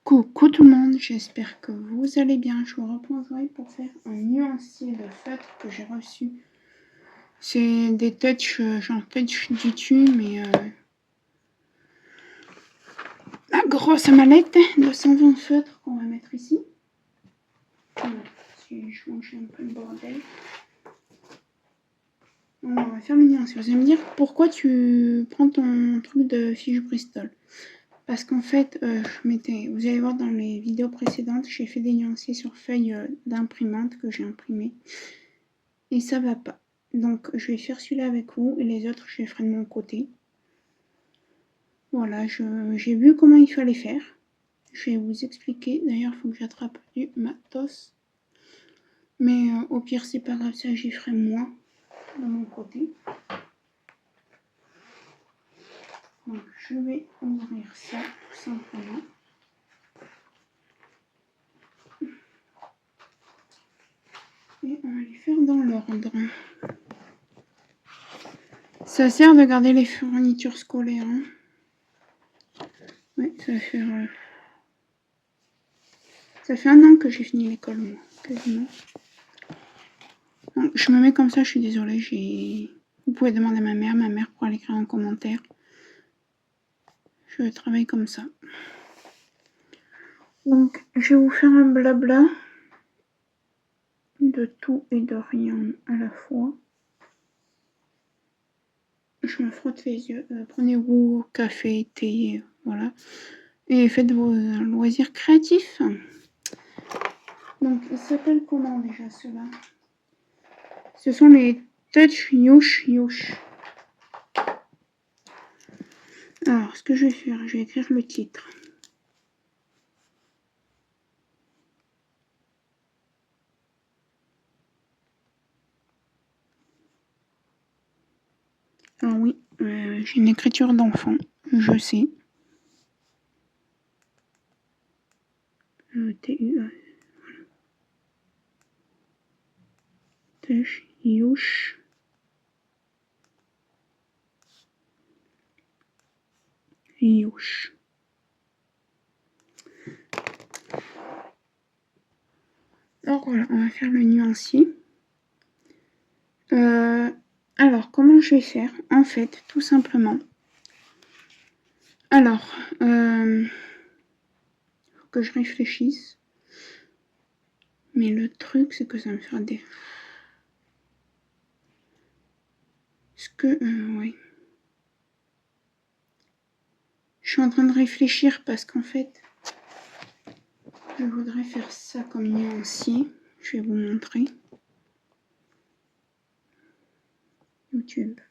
Coucou tout le monde, j'espère que vous allez bien. Je vous reprends aujourd'hui pour faire un nuancier de feutre que j'ai reçu. C'est des touch, genre touch du mais la grosse mallette de 120 feutres qu'on va mettre ici. Voilà, si je change un peu le bordel. On va faire le nuancier. Vous allez me dire pourquoi tu prends ton truc de fiche Bristol. Parce qu'en fait, vous allez voir dans les vidéos précédentes, j'ai fait des nuanciers sur feuilles d'imprimante que j'ai imprimées. Et ça va pas. Donc je vais faire celui-là avec vous et les autres je les ferai de mon côté. Voilà, j'ai vu comment il fallait faire. Je vais vous expliquer. D'ailleurs, il faut que j'attrape du matos. Mais au pire, c'est pas grave, ça j'y ferai moi de mon côté. Donc je vais ouvrir ça tout simplement. Et on va les faire dans l'ordre. Ça sert de garder les fournitures scolaires. Hein. Ouais, ça fait 1 an que j'ai fini l'école, moi, quasiment. Donc, je me mets comme ça, je suis désolée. Vous pouvez demander à ma mère pourra l'écrire en commentaire. Je travaille comme ça. Donc, je vais vous faire un blabla de tout et de rien à la fois. Je me frotte les yeux. Prenez-vous café, thé, voilà. Et faites vos loisirs créatifs. Donc, ils s'appellent comment déjà ceux-là? Ce sont les Touch Yoush. Alors, ce que je vais faire, je vais écrire le titre. Alors oui, j'ai une écriture d'enfant, je sais. T-U-A. Touch Yoush. Donc voilà, on va faire le nuancier. Alors, comment je vais faire? En fait, tout simplement. Alors, faut que je réfléchisse. Mais le truc, c'est que ça me fera des... ouais. Je suis en train de réfléchir parce qu'en fait, je voudrais faire ça comme nuancier. Je vais vous montrer. YouTube.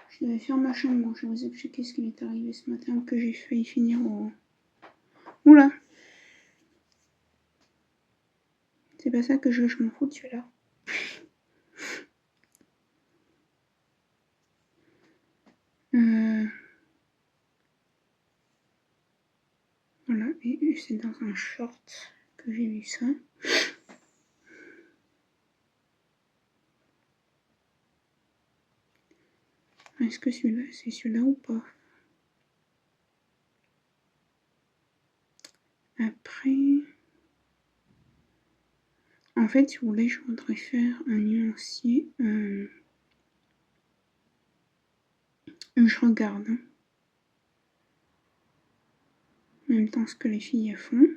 Je devais faire ma chambre. Bon, je vais vous expliquer ce qui m'est arrivé ce matin que j'ai failli finir au... Oula! C'est pas ça que je m'en fous de celui-là. Voilà, et c'est dans un short que j'ai vu ça. Est-ce que celui-là, c'est celui-là ou pas? Après... En fait, si vous voulez, je voudrais faire un nuancier. Je regarde. Hein. En même temps, ce que les filles font.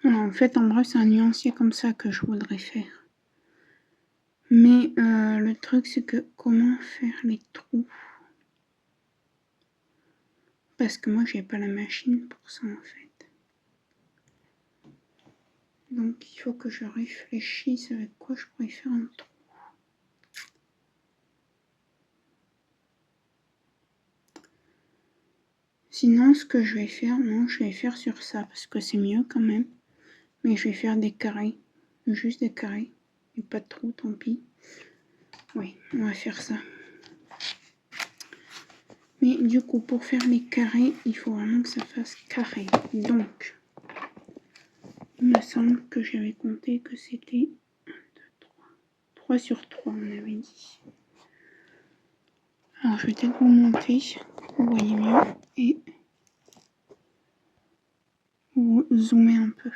Alors, en fait, en bref, c'est un nuancier comme ça que je voudrais faire. Mais le truc, c'est que comment faire les trous? Parce que moi, j'ai pas la machine pour ça, en fait. Donc, il faut que je réfléchisse avec quoi je pourrais faire un trou. Sinon, ce que je vais faire, non, je vais faire sur ça, parce que c'est mieux quand même. Mais je vais faire des carrés, juste des carrés. Et pas trop, tant pis. Oui, on va faire ça. Mais du coup, pour faire les carrés, il faut vraiment que ça fasse carré. Donc, il me semble que j'avais compté que c'était 1, 2, 3. 3 sur 3, on avait dit. Alors, je vais peut-être vous monter, vous voyez mieux, et vous zoomer un peu.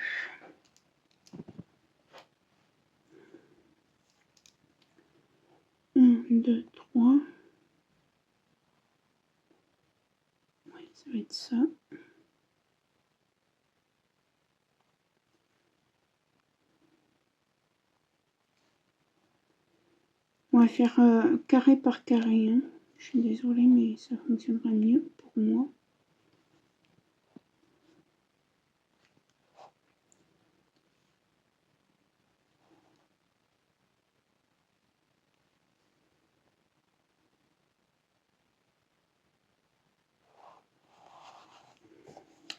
Un, deux, trois. Ouais, ça va être ça. On va faire carré par carré. Hein. Je suis désolée, mais ça fonctionnera mieux pour moi.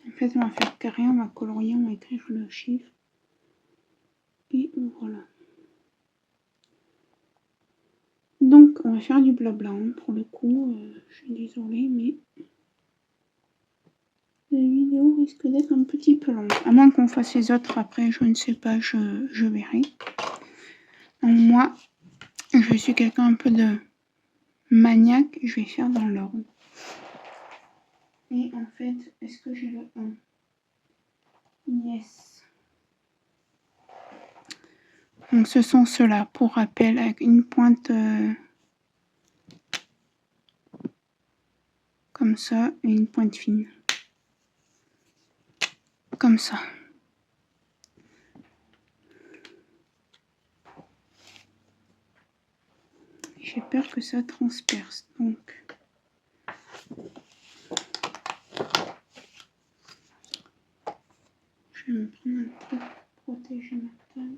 En fait, on va faire carré, on va colorier, on va écrire le chiffre. Et voilà. Donc, on va faire du blabla. Hein. Pour le coup, je suis désolée, mais la vidéo risque d'être un petit peu longue. À moins qu'on fasse les autres après, je ne sais pas, je verrai. Donc, moi, je suis quelqu'un un peu de maniaque, je vais faire dans l'ordre. Et en fait, est-ce que j'ai le 1? Yes. Donc ce sont ceux-là, pour rappel, avec une pointe comme ça et une pointe fine. Comme ça. J'ai peur que ça transperce, donc... Je vais me prendre un truc pour protéger ma table.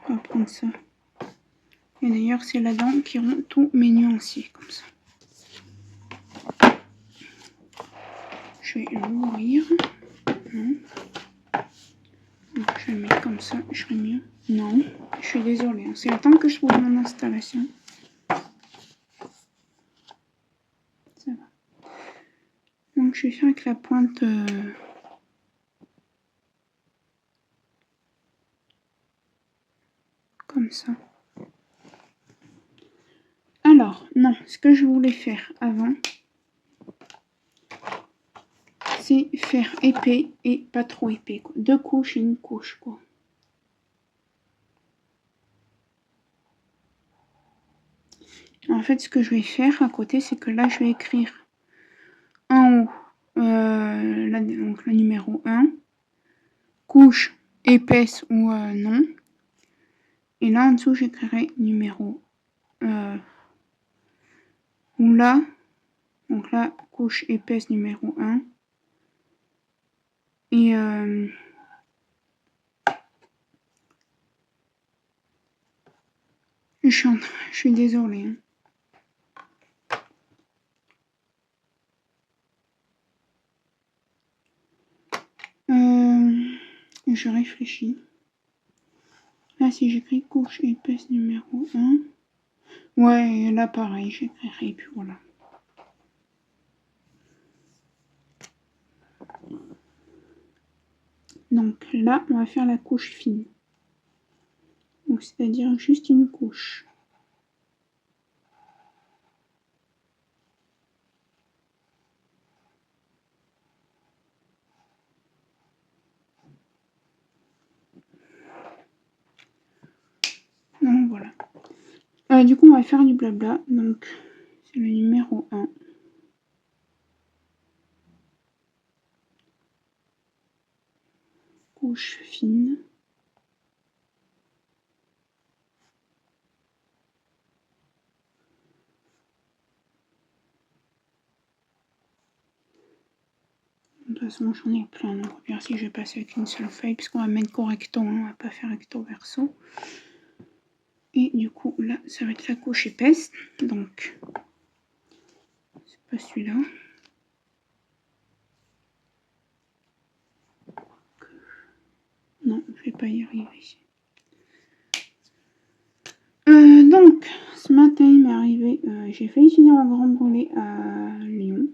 On va prendre ça. Et d'ailleurs, c'est là-dedans qui rend tous mes nuanciers, comme ça. Je vais l'ouvrir. Non. Je vais le mettre comme ça, je ferai mieux. Non, je suis désolée. Hein. C'est le temps que je trouve mon installation. Ça va. Donc, je vais faire avec la pointe... comme ça. Alors, non, ce que je voulais faire avant, c'est faire épais et pas trop épais. Quoi. 2 couches et une couche, quoi. En fait, ce que je vais faire à côté, c'est que là, je vais écrire en haut, donc le numéro 1, couche épaisse ou non. Et là, en dessous, j'écrirai numéro ou là, donc là, couche épaisse numéro 1. Et je suis désolée. Hein. Je réfléchis. Là, si j'écris couche épaisse numéro 1. Ouais, là, pareil, j'écrirai, et puis voilà. Donc là, on va faire la couche fine. Donc, c'est-à-dire juste une couche. Donc voilà. Du coup, on va faire du blabla. Donc, c'est le numéro 1. Couche fine. De toute façon, j'en ai plein. Donc, on va voir si je vais passer avec une seule feuille, puisqu'on va mettre correcto. Hein, on va pas faire recto verso. Et du coup, là, ça va être la couche épaisse. Donc, c'est pas celui-là. pas y arriver. Donc, ce matin, il m'est arrivé, j'ai failli finir un grand brûlé à Lyon.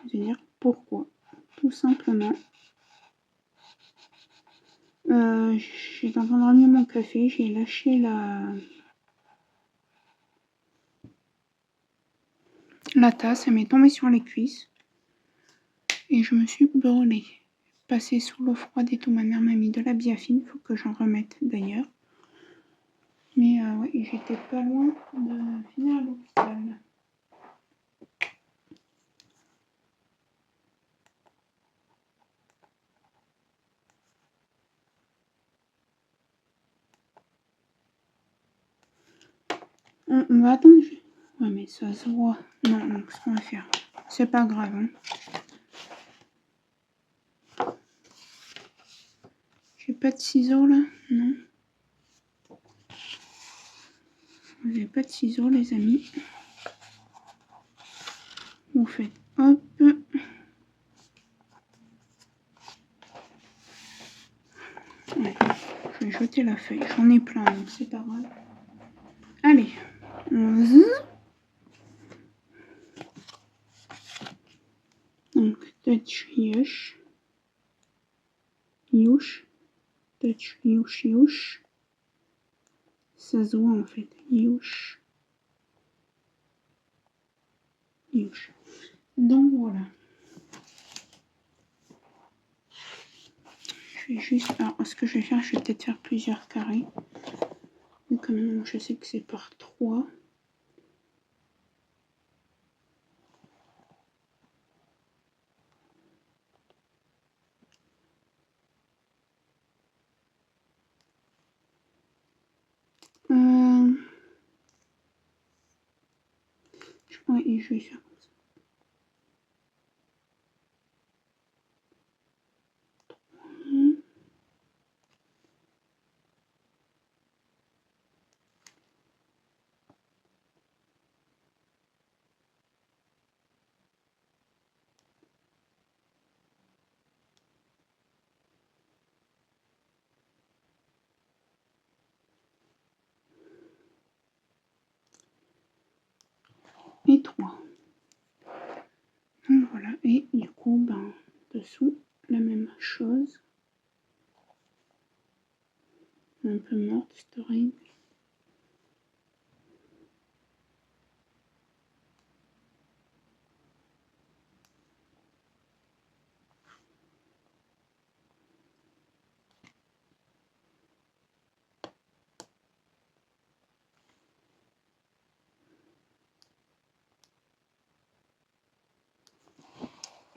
Je vais dire pourquoi. Tout simplement. J'étais en train de ramener mon café, j'ai lâché la tasse, elle m'est tombée sur les cuisses. Et je me suis brûlée. Passée sous l'eau froide et tout, ma mère m'a mis de la biafine, faut que j'en remette d'ailleurs. Mais ouais, j'étais pas loin de finir à l'hôpital. On va attendre. Ouais, mais ça se voit. Non, donc ce qu'on va faire, c'est pas grave. Hein. J'ai pas de ciseaux là, non. Vous n'avez pas de ciseaux, les amis. Vous faites hop. Ouais, je vais jeter la feuille. J'en ai plein, donc c'est pas grave. Allez, on zzz. Donc, touch, yush. Yush. Touch, yush, yush. Ça se voit en fait. Yush. Yush. Donc voilà. Je vais juste. Alors, ce que je vais faire, je vais peut-être faire plusieurs carrés. Mais quand même, je sais que c'est par 3. Ouais, et je vais faire comme ça. Et 3. Donc voilà, et du coup, ben, dessous, la même chose. Un peu morte, cette règle.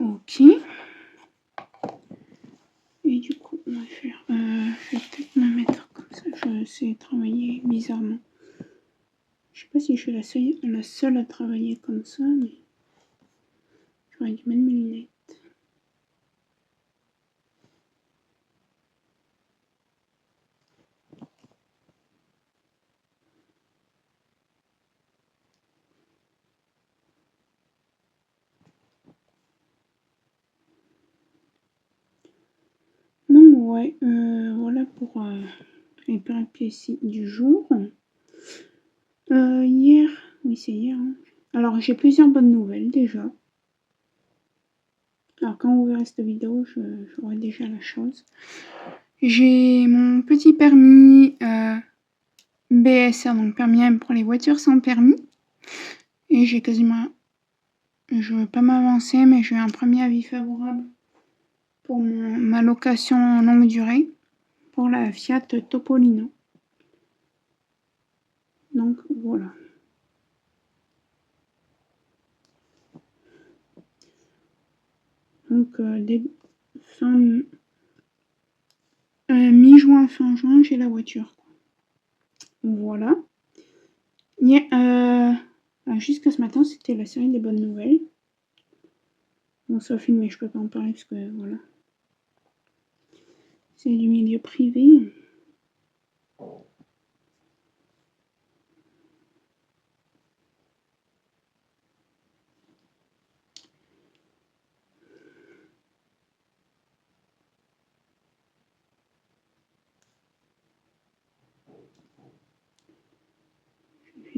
Ok. Et du coup, on va faire. Je vais peut-être me mettre comme ça. Je sais travailler bizarrement. Je sais pas si je suis la seule à travailler comme ça, mais j'aurais dû mettre mes lunettes. Donc ouais, voilà pour les péripéties du jour. Hier, oui c'est hier. Hein. Alors j'ai plusieurs bonnes nouvelles déjà. Alors quand vous verrez cette vidéo, j'aurai déjà la chose. J'ai mon petit permis BSR, donc permis M pour les voitures sans permis. Et j'ai quasiment... Je ne veux pas m'avancer, mais j'ai un premier avis favorable pour ma location longue durée pour la Fiat Topolino. Donc voilà. Donc mi-juin, fin juin, j'ai la voiture. Voilà. Jusqu'à ce matin, c'était la série des bonnes nouvelles. Bon, sauf une, mais je peux pas en parler parce que voilà. C'est du milieu privé.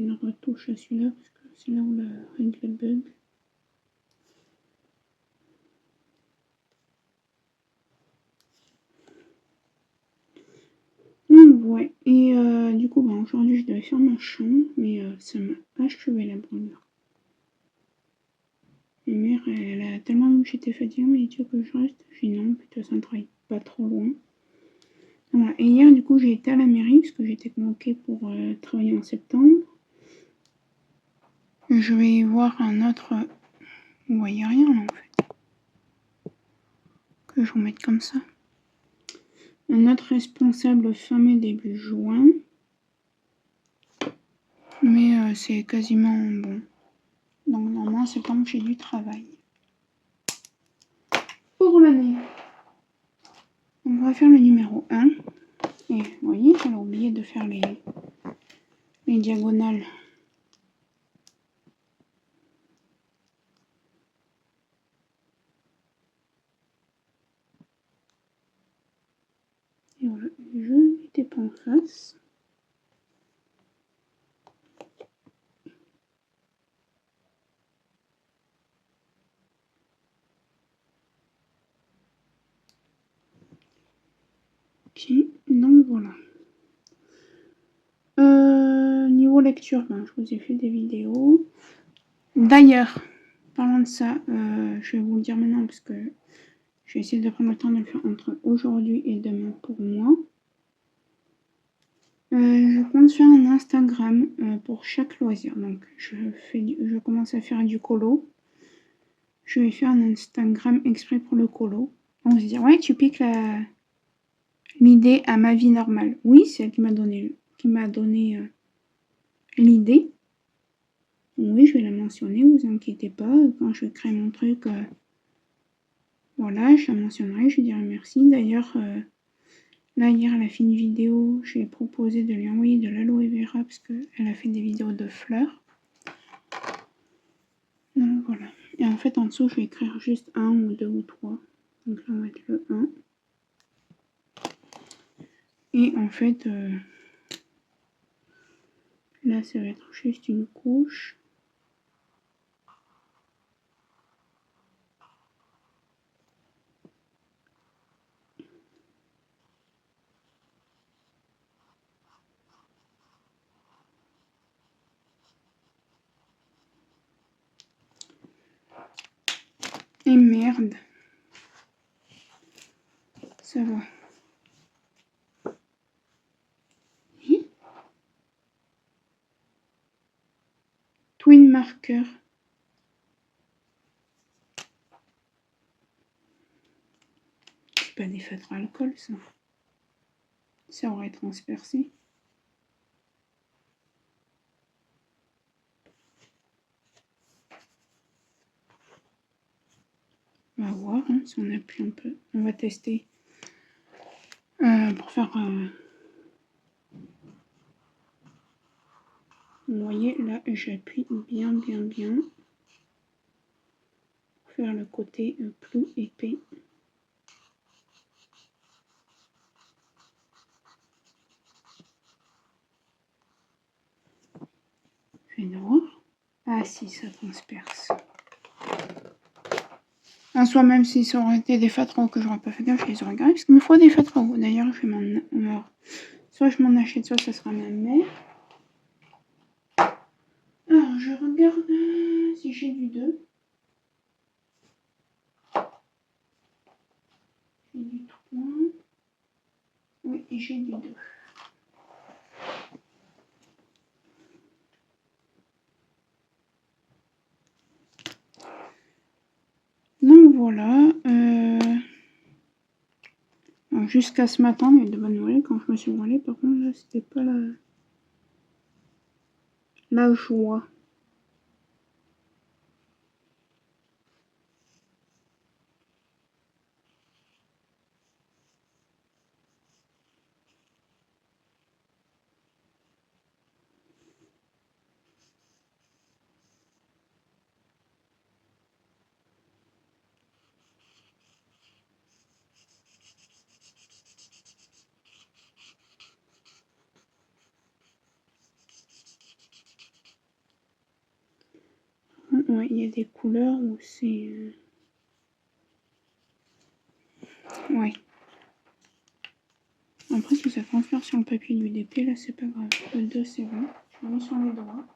une retouche à celui-là parce que c'est là où la règle bug. Donc ouais, et du coup aujourd'hui je devais faire ma chambre, mais ça m'a achevé la brûlure. Ma mère elle a tellement vu que j'étais fatiguée, elle m'a dit tu veux que je reste? J'ai dit non, putain ça ne travaille pas trop loin. Voilà. Et hier du coup j'ai été à la mairie parce que j'étais convoquée pour travailler en septembre. Je vais voir un autre... Vous voyez rien là en fait. Que je remette comme ça. Un autre responsable fin mai début juin. Mais c'est quasiment bon. Donc normalement en septembre j'ai du travail. Pour l'année. On va faire le numéro 1. Et vous voyez, j'avais oublié de faire les diagonales. Et voilà, je n'étais pas en face. Ok, donc voilà. Niveau lecture, ben, je vous ai fait des vidéos. D'ailleurs, parlant de ça, je vais vous le dire maintenant parce que je vais essayer de prendre le temps de le faire entre aujourd'hui et demain pour moi. Je compte faire un Instagram pour chaque loisir. Donc je commence à faire du colo. Je vais faire un Instagram exprès pour le colo. On va se dire, ouais, tu piques l'idée à ma vie normale. Oui, c'est elle qui m'a donné l'idée. Oui, je vais la mentionner, vous inquiétez pas. Quand je crée mon truc, voilà, je la mentionnerai, je lui dirai merci. D'ailleurs, là, hier, elle a fait une vidéo, j'ai proposé de lui envoyer de l'aloe vera parce qu'elle a fait des vidéos de fleurs. Donc voilà. Et en fait, en dessous, je vais écrire juste 1 ou 2 ou 3. Donc là, on va mettre le 1. Et en fait, là, ça va être juste une couche. Et merde. Ça va. Twin marker. C'est pas des feutres à alcool, ça. Ça aurait transpercé. On va voir hein, si on appuie un peu. On va tester. Pour faire... Vous voyez, là, j'appuie bien. Pour faire le côté plus épais. Je vais voir. Ah si, ça transperce. En soi, même si ça aurait été des feutres que j'aurais pas fait gaffe, je les aurais gardés. Parce qu'il me faut des feutres haut. D'ailleurs, je vais m'en... Soit je m'en achète, soit ça sera ma mère. Alors, je regarde si j'ai du 2. J'ai du 3. Oui, j'ai du 2. Donc voilà. Jusqu'à ce matin, il y a de bonnes nouvelles. Quand je me suis brûlée, par contre, là, c'était pas la joie. Ouais, il y a des couleurs où c'est... Ouais. Après, si ça transfère sur le papier du DP, là, c'est pas grave. Le 2, c'est bon. Je l'ai mis sur les doigts.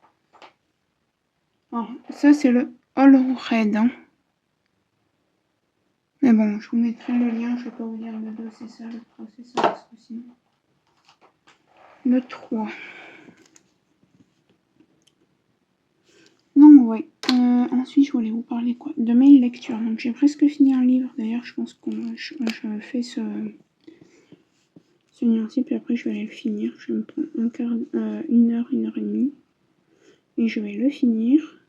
Alors, ça, c'est le All Red. Hein. Mais bon, je vous mettrai le lien. Je vais pas vous dire le 2, c'est ça, le 3, c'est ça, parce que sinon... Le 3. Donc, ouais. Ensuite, je voulais vous parler quoi de mes lectures. Donc, j'ai presque fini un livre. D'ailleurs, je pense que je fais ce nuancier, puis après, je vais aller le finir. Je vais me prendre une heure et demie. Et je vais le finir.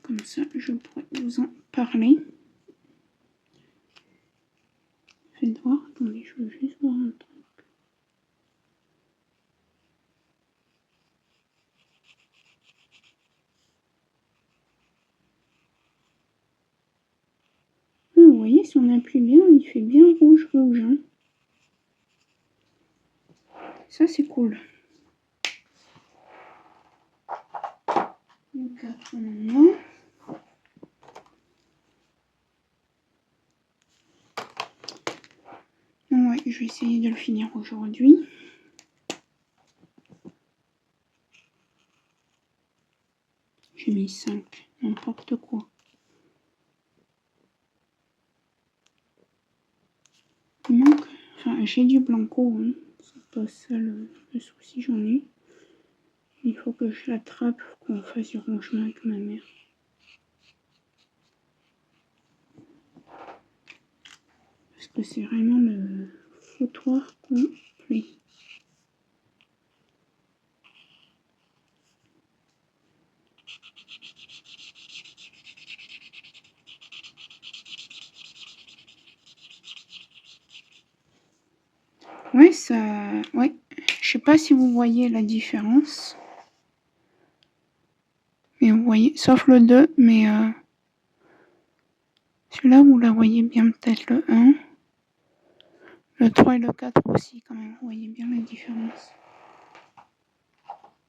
Comme ça, je pourrais vous en parler. Faites voir. Attendez, je veux juste voir un truc. Vous voyez, si on appuie bien, il fait bien rouge. Hein. Ça, c'est cool. Le 4 maintenant. Ouais, je vais essayer de le finir aujourd'hui. J'ai mis 5, n'importe quoi. Il manque... Enfin, j'ai du blanco, hein. C'est pas ça le souci, j'en ai. Il faut que je l'attrape, qu'on fasse du rangement avec ma mère. Parce que c'est vraiment le foutoir complet. Ouais, ça... Ouais. Je sais pas si vous voyez la différence. Mais vous voyez... Sauf le 2, mais... Celui-là, vous la voyez bien, peut-être le 1. Le 3 et le 4 aussi, quand même. Vous voyez bien la différence.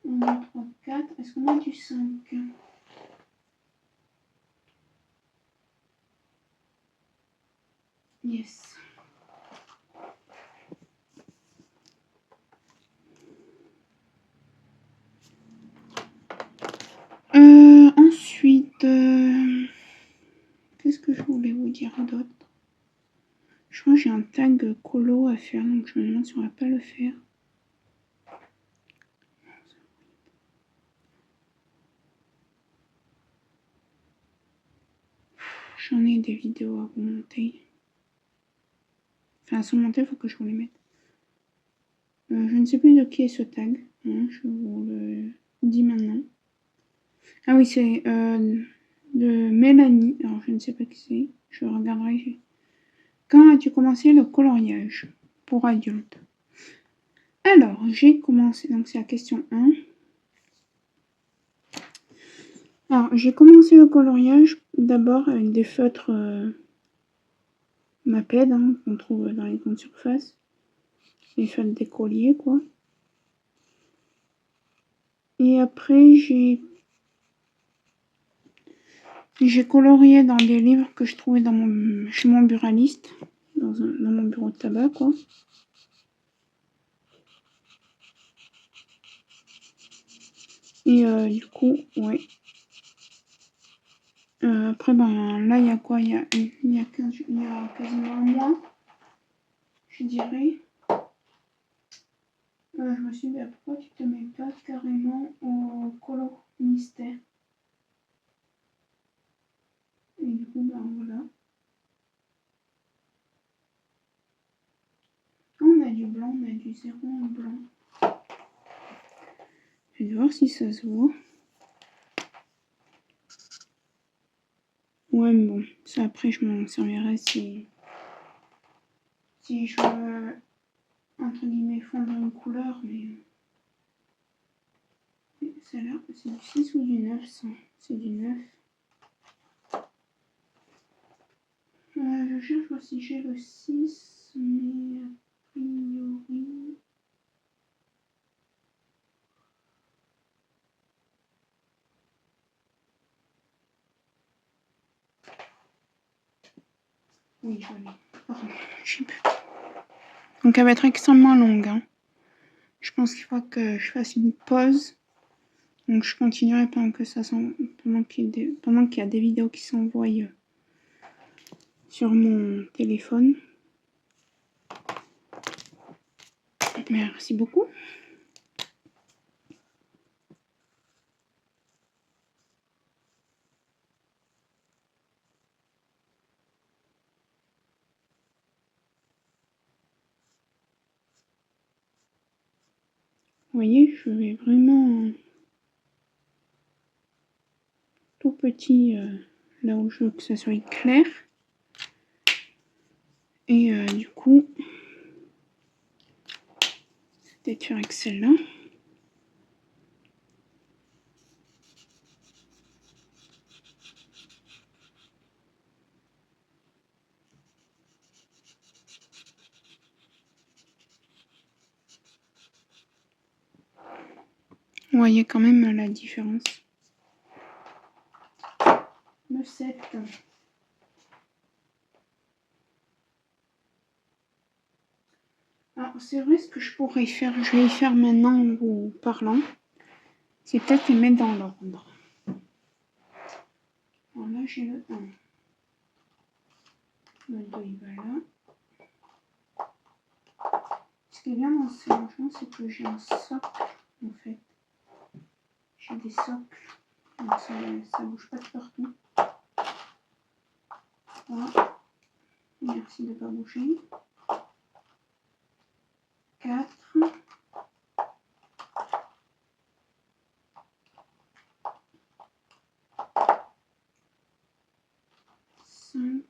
1, 2, 3, 4. Est-ce qu'on a du 5 ? Yes. Ensuite, qu'est-ce que je voulais vous dire d'autre ? Je crois que j'ai un tag colo à faire, donc je me demande si on va pas le faire. J'en ai des vidéos à vous monter. Enfin, à se monter, il faut que je vous les mette. Je ne sais plus de qui est ce tag. Hein, je vous le dis maintenant. Ah oui, c'est de Mélanie. Alors, je ne sais pas qui c'est. Je regarderai. Quand as-tu commencé le coloriage pour adultes ? Alors, j'ai commencé. Donc, c'est la question 1. Alors, j'ai commencé le coloriage d'abord avec des feutres Maped qu'on trouve dans les grandes surfaces. Les feutres d'écolier, quoi. Et après, j'ai colorié dans des livres que je trouvais chez mon buraliste, dans mon bureau de tabac, quoi. Et du coup, ouais. Après, ben là, il y a quoi ? Il y a quasiment un mois, je dirais. Je me suis dit, pourquoi tu te mets pas carrément au colo mystère ? Et du coup, ben voilà. On a du blanc, on a du 0 en blanc. Je vais voir si ça se voit. Ouais, mais bon, ça après je m'en servirai si je veux, entre guillemets, fondre une couleur, mais celle-là, c'est du 6 ou du 9, ça ? C'est du 9. Je cherche voir si j'ai le 6, mais a priori... Oui, je l'ai. Pardon, j'ai plus. Donc elle va être extrêmement longue. Hein. Je pense qu'il faut que je fasse une pause. Donc je continuerai pendant qu'il y a des vidéos qui s'envoient sur mon téléphone. Merci beaucoup. Vous voyez, je vais vraiment tout petit là où je veux que ça soit clair. Et du coup, peut-être faire avec celle-là. Vous voyez quand même la différence. Le 7. Alors c'est vrai, ce que je pourrais faire, je vais y faire maintenant en vous parlant, c'est peut-être les mettre dans l'ordre. Alors là j'ai le 1. Le 2 il va là. Ce qui est bien dans ce rangement, c'est que j'ai un socle en fait. J'ai des socles, donc ça bouge pas de partout. Voilà. Merci de ne pas bouger. 4. 5.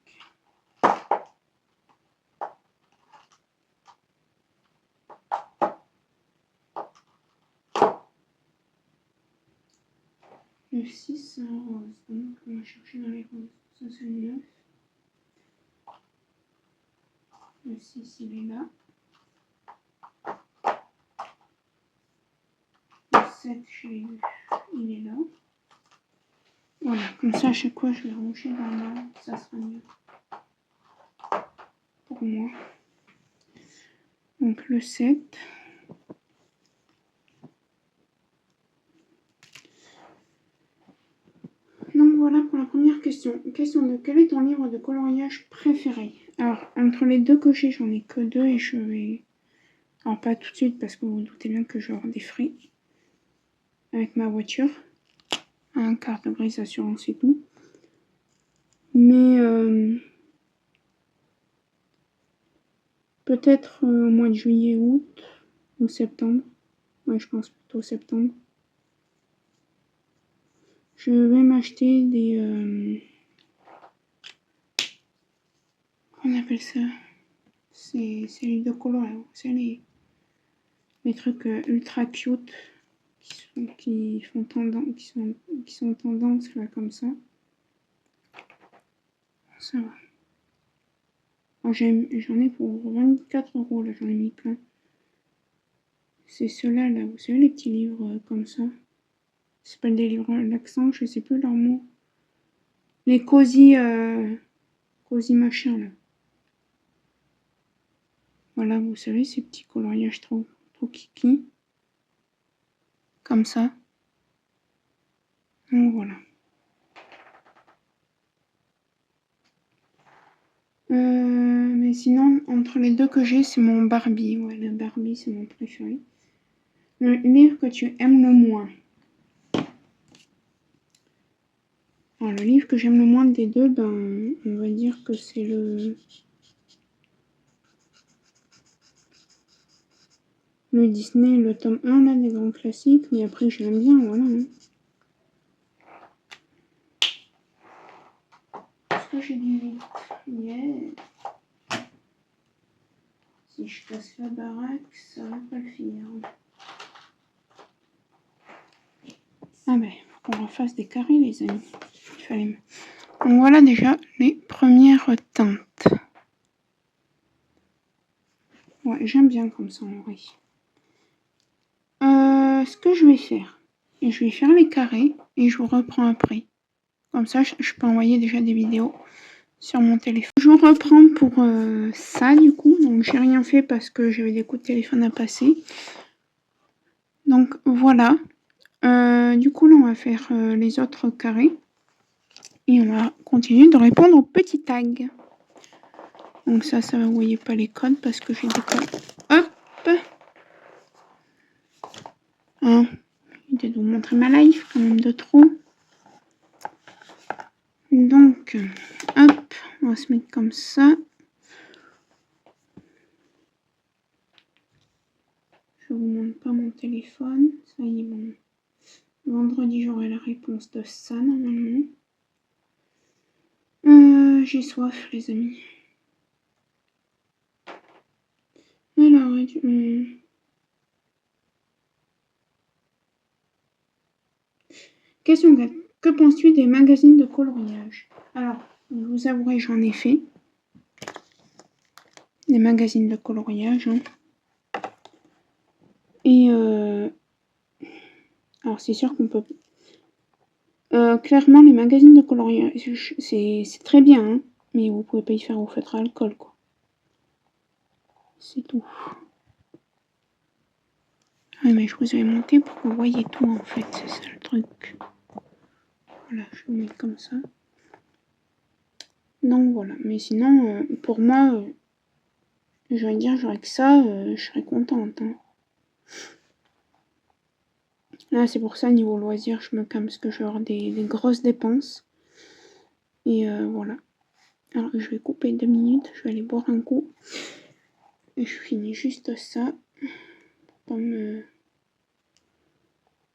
Le 6, c'est un rose. Donc, on va chercher dans les roses. Ça, c'est le 9. Le 6, il est là. Le 7, je l'ai vu. Il est là. Voilà, comme ça, à chaque fois, je vais ranger dans l'ordre. Ça sera mieux pour moi. Donc, le 7. Donc, voilà pour la première question. Question de quel est ton livre de coloriage préféré? Alors, entre les deux que j'ai, j'en ai que 2 et je vais... Alors, pas tout de suite parce que vous vous doutez bien que je vais avoir des frais avec ma voiture. Carte grise, assurance et tout. Mais peut-être au mois de juillet, août ou septembre. Ouais, je pense plutôt septembre. Je vais m'acheter des... on appelle ça? C'est les deux colorants. C'est les trucs ultra cute qui font tendance, qui sont tendance là comme ça. Ça va. J'en ai pour 24 € là, j'en ai mis plein. C'est ceux-là là, vous savez les petits livres comme ça. C'est pas des livres à l'accent, je sais plus leur mot. Les cosy machin là. Voilà, vous savez, ces petits coloriages trop kiki. Comme ça. Donc voilà. Mais sinon, entre les deux que j'ai, c'est mon Barbie. Ouais, le Barbie, c'est mon préféré. Le livre que tu aimes le moins. Alors, le livre que j'aime le moins des deux, ben, on va dire que c'est le Disney, le tome 1, là, des grands classiques. Mais après, je l'aime bien, voilà. Hein. Est-ce que j'ai du livre? Yeah. Si je casse la baraque, ça va pas le finir. Ah ben, faut qu'on refasse des carrés, les amis. Il fallait... Donc voilà déjà les premières teintes. Ouais, j'aime bien comme ça en vrai. Ce que je vais faire les carrés et je vous reprends après. Comme ça, je peux envoyer déjà des vidéos sur mon téléphone. Je vous reprends pour ça du coup. Donc j'ai rien fait parce que j'avais des coups de téléphone à passer. Donc voilà. Du coup là on va faire les autres carrés. Et on va continuer de répondre aux petits tags. Donc ça vous voyez pas les codes parce que j'ai des codes. Hop. Hein, je vais vous montrer ma live quand même de trop. Donc, hop, on va se mettre comme ça. Je vous montre pas mon téléphone. Ça y est, bon. Vendredi, j'aurai la réponse de ça normalement. J'ai soif, les amis. Alors, question 4. Que penses-tu des magazines de coloriage? Alors, je vous avouerai, j'en ai fait. Des magazines de coloriage. Hein. Et alors, c'est sûr qu'on peut... clairement, les magazines de coloriage, c'est très bien. Hein, mais vous pouvez pas y faire au feutre à alcool, quoi. C'est tout. Ah, mais je vous avais monté pour que vous voyez tout, en fait. C'est ça le truc. Voilà, je vais vous mettre comme ça. Donc, voilà. Mais sinon, pour moi... j'aurais dire, j'aurais que ça, je serais contente. Hein. Là, c'est pour ça, niveau loisir, je me calme parce que je vais avoir des grosses dépenses. Et voilà. Alors, je vais couper 2 minutes, je vais aller boire un coup. Et je finis juste ça. Pour pas me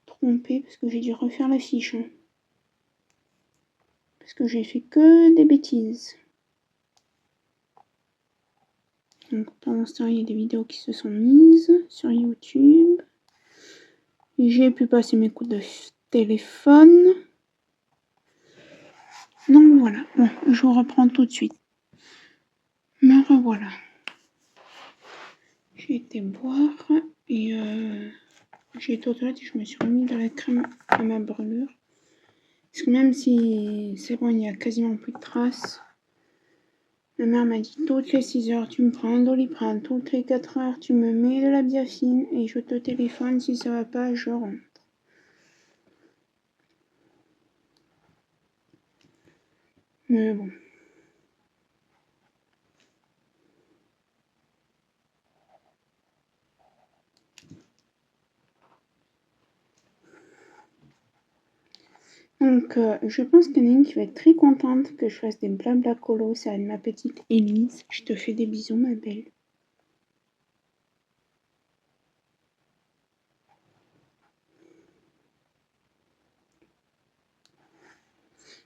tromper, parce que j'ai dû refaire la fiche. Hein. Parce que j'ai fait que des bêtises. Donc, pendant ce temps, il y a des vidéos qui se sont mises sur YouTube. J'ai pu passer mes coups de téléphone. Donc voilà, bon, je vous reprends tout de suite. Me revoilà. J'ai été boire et j'ai été aux toilettes et je me suis remis de la crème à ma brûlure. Parce que même si c'est bon, il n'y a quasiment plus de traces. Ma mère m'a dit toutes les 6 heures tu me prends un Doliprane, toutes les 4 heures tu me mets de la biafine et je te téléphone, si ça va pas, je rentre. Mais bon. Donc, je pense qu'il y en a une qui va être très contente que je fasse des blabla colo. Ça va être ma petite Élise. Je te fais des bisous, ma belle.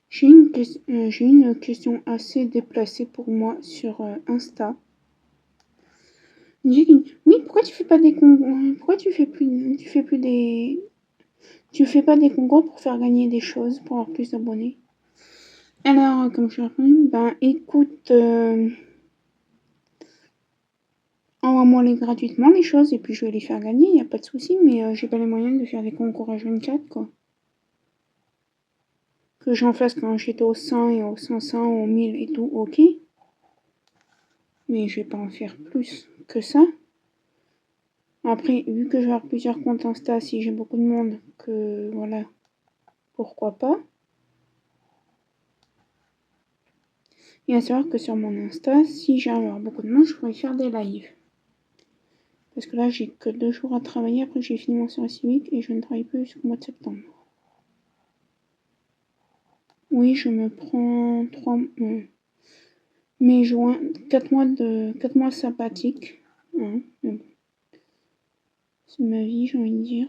J'ai une question assez déplacée pour moi sur Insta. Oui, pourquoi tu fais pas des concours? Pourquoi tu fais pas des concours pour faire gagner des choses, pour avoir plus d'abonnés? Alors, comme je réponds, ben écoute, envoie-moi-les gratuitement les choses et puis je vais les faire gagner, y a pas de souci, mais j'ai pas les moyens de faire des concours H24 quoi. Que j'en fasse quand j'étais au 100 et au 500, au 1000 et tout, ok. Mais je vais pas en faire plus que ça. Après, vu que je vais avoir plusieurs comptes Insta, si j'ai beaucoup de monde, que voilà, pourquoi pas. Et à savoir que sur mon Insta, si j'arrive à avoir beaucoup de monde, je pourrais faire des lives. Parce que là, j'ai que 2 jours à travailler, après j'ai fini mon service civique et je ne travaille plus jusqu'au mois de septembre. Oui, je me prends 3 mai, juin, 4 mois sabbatiques. Hein, bon. C'est ma vie, j'ai envie de dire.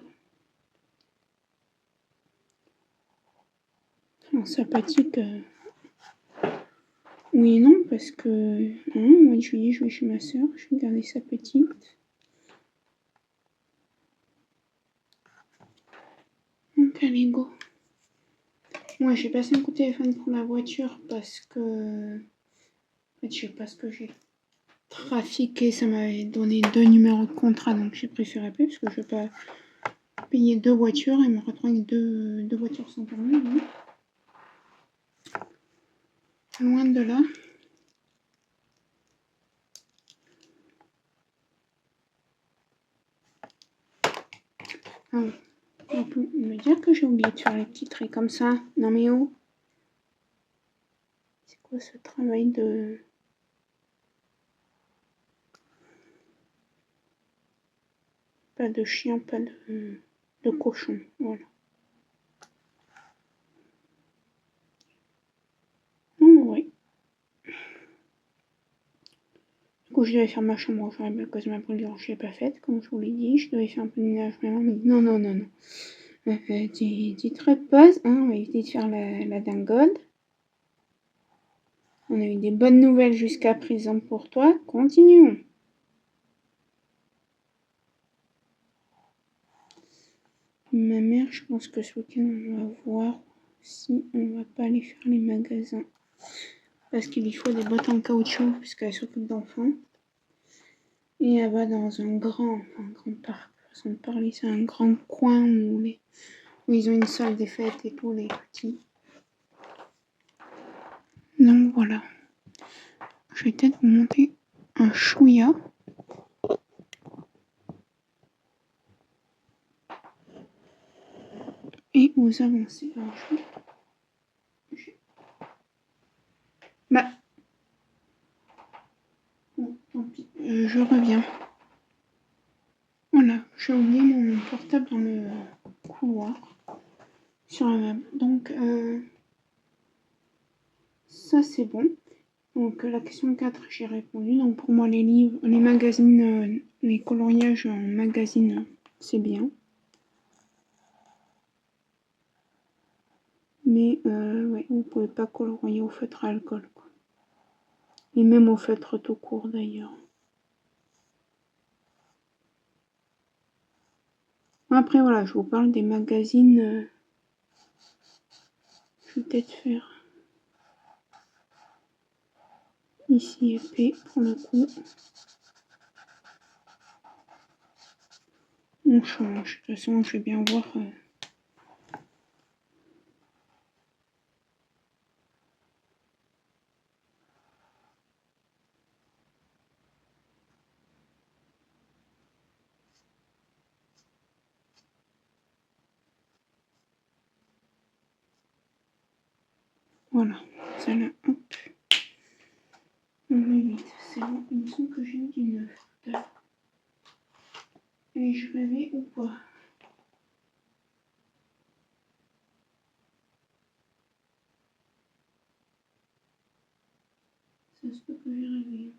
En sympathique, oui et non, parce que au mois de juillet, je vais chez ma soeur, je vais garder sa petite. Donc allez, go. Moi, j'ai passé un coup de téléphone pour la voiture parce que... En fait, je sais pas ce que j'ai trafiqué. Ça m'avait donné 2 numéros de contrat, donc j'ai préféré appeler parce que je vais pas payer 2 voitures et me retrouver avec deux voitures sans permis. Oui. Loin de là. Ah oui. On peut me dire que j'ai oublié de faire les petits traits comme ça. Non mais oh. C'est quoi ce travail de... Pas de chien, pas de cochon. Voilà. Non, oui. Du coup, je devais faire ma chambre aujourd'hui à cause de ma brûlure. Je l'ai pas faite, comme je vous l'ai dit. Je devais faire un peu de ménage. Mais non, non, non, non. Tu te reposes, hein, on va éviter de faire la dingole. On a eu des bonnes nouvelles jusqu'à présent pour toi. Continuons. Ma mère, je pense que ce week-end, on va voir si on va pas aller faire les magasins. Parce qu'il lui faut des bottes en caoutchouc, puisqu'elle s'occupe d'enfants. Et elle va dans un grand parc. Façon de parler, c'est un grand coin où ils ont une salle des fêtes et tout, les petits. Donc voilà. Je vais peut-être vous monter un chouïa. Et vous avancez. Alors, bah. Bon, tant pis. Je reviens. Voilà, j'ai oublié mon portable dans le couloir. Sur la meuble. Donc, ça c'est bon. Donc, la question 4, j'ai répondu. Donc, pour moi, les livres, les magazines, les coloriages en magazine, c'est bien. Mais, ouais, vous pouvez pas colorier au feutre à alcool, quoi. Et même au feutre tout court, d'ailleurs. Après, voilà, je vous parle des magazines. Je vais peut-être faire ici épais pour le coup. On change. De toute façon, je vais bien voir. Voilà, celle-là, hop. On met 8, c'est bon. Il me semble que j'ai mis du 9 tout à l'heure. Et je rêvais ou pas? Ça se peut que j'ai rêvé.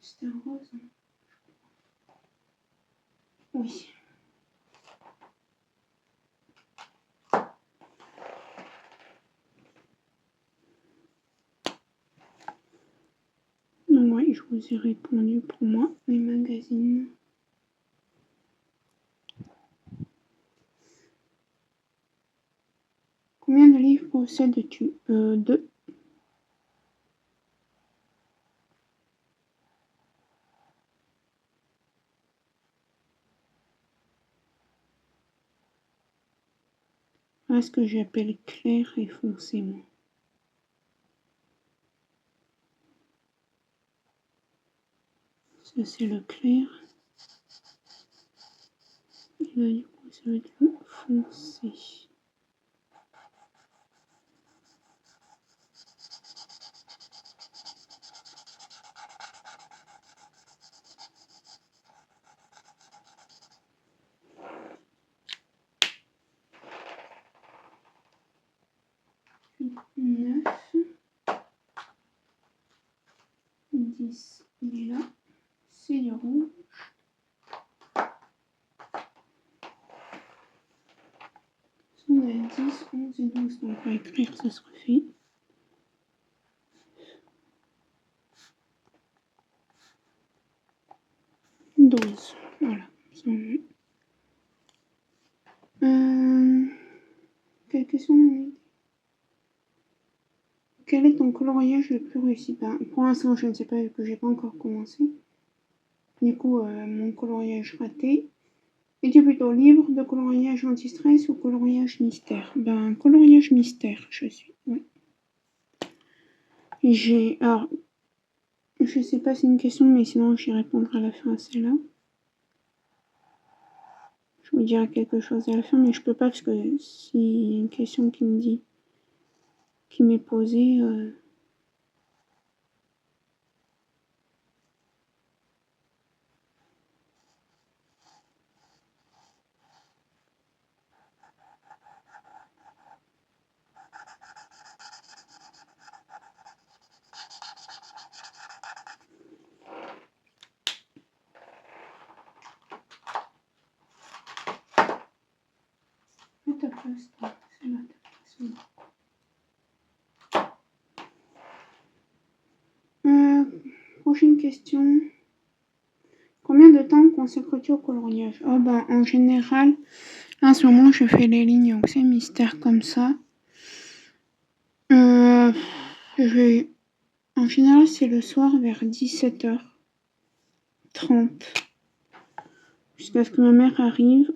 C'était un rose, hein? Oui. Donc ouais, je vous ai répondu pour moi, les magazines. Combien de livres possèdes-tu? 2. Ah, ce que j'appelle clair et foncé, moi. Ça, c'est le clair. Et là, du coup, ça va être le foncé. Puis 9. 10, il est là. C'est le rouge. On a 10, 11 et 12, donc on va écrire, ça sera fait. 12, voilà. quelle question? Quel est ton coloriage le plus réussi? Ben, pour l'instant, je ne sais pas vu que j'ai pas encore commencé. Du coup, mon coloriage raté. Es-tu plutôt libre de coloriage anti-stress ou coloriage mystère? Ben, coloriage mystère, je suis. Oui. Alors, je sais pas si c'est une question, mais sinon j'y répondrai à la fin à celle-là. Je vous dirai quelque chose à la fin, mais je peux pas parce que s'il y a une question qui m'est posée. Ta place, c'est là, ta place. Prochaine question. Combien de temps consacres-tu au coloriage? Oh ben, en général, en ce moment, je fais les lignes, donc c'est mystère comme ça. En général, c'est le soir vers 17h30. Jusqu'à ce que ma mère arrive,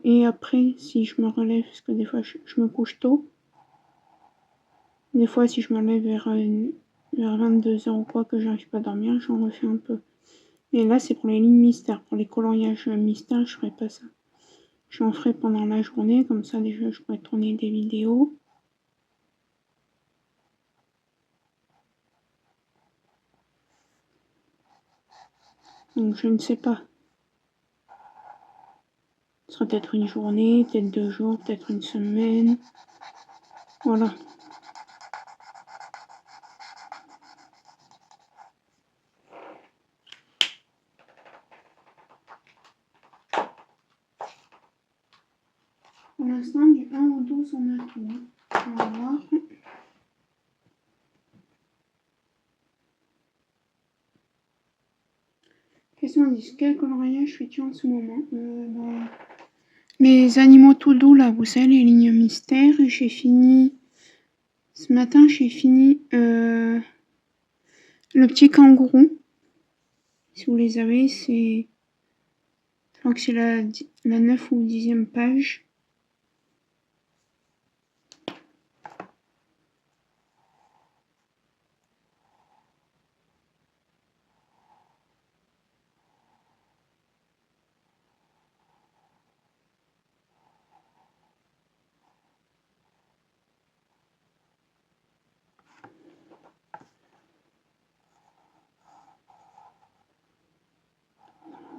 et après, si je me relève, parce que des fois, je me couche tôt. Des fois, si je me lève vers 22h ou quoi, que j'arrive pas à dormir, j'en refais un peu. Mais là, c'est pour les lignes mystères. Pour les coloriages mystères, je ferai pas ça. J'en ferai pendant la journée, comme ça, déjà, je pourrais tourner des vidéos. Donc, je ne sais pas. Ce sera peut-être une journée, peut-être 2 jours, peut-être une semaine. Voilà. Pour l'instant, du 1 au 12, on a tout. On va voir. Question 10. Quel coloriage fais-tu en ce moment? Les animaux tout doux, là, vous savez, les lignes mystères. J'ai fini... Ce matin, j'ai fini le petit kangourou. Si vous les avez, c'est... Je crois que c'est la 9 ou 10e page.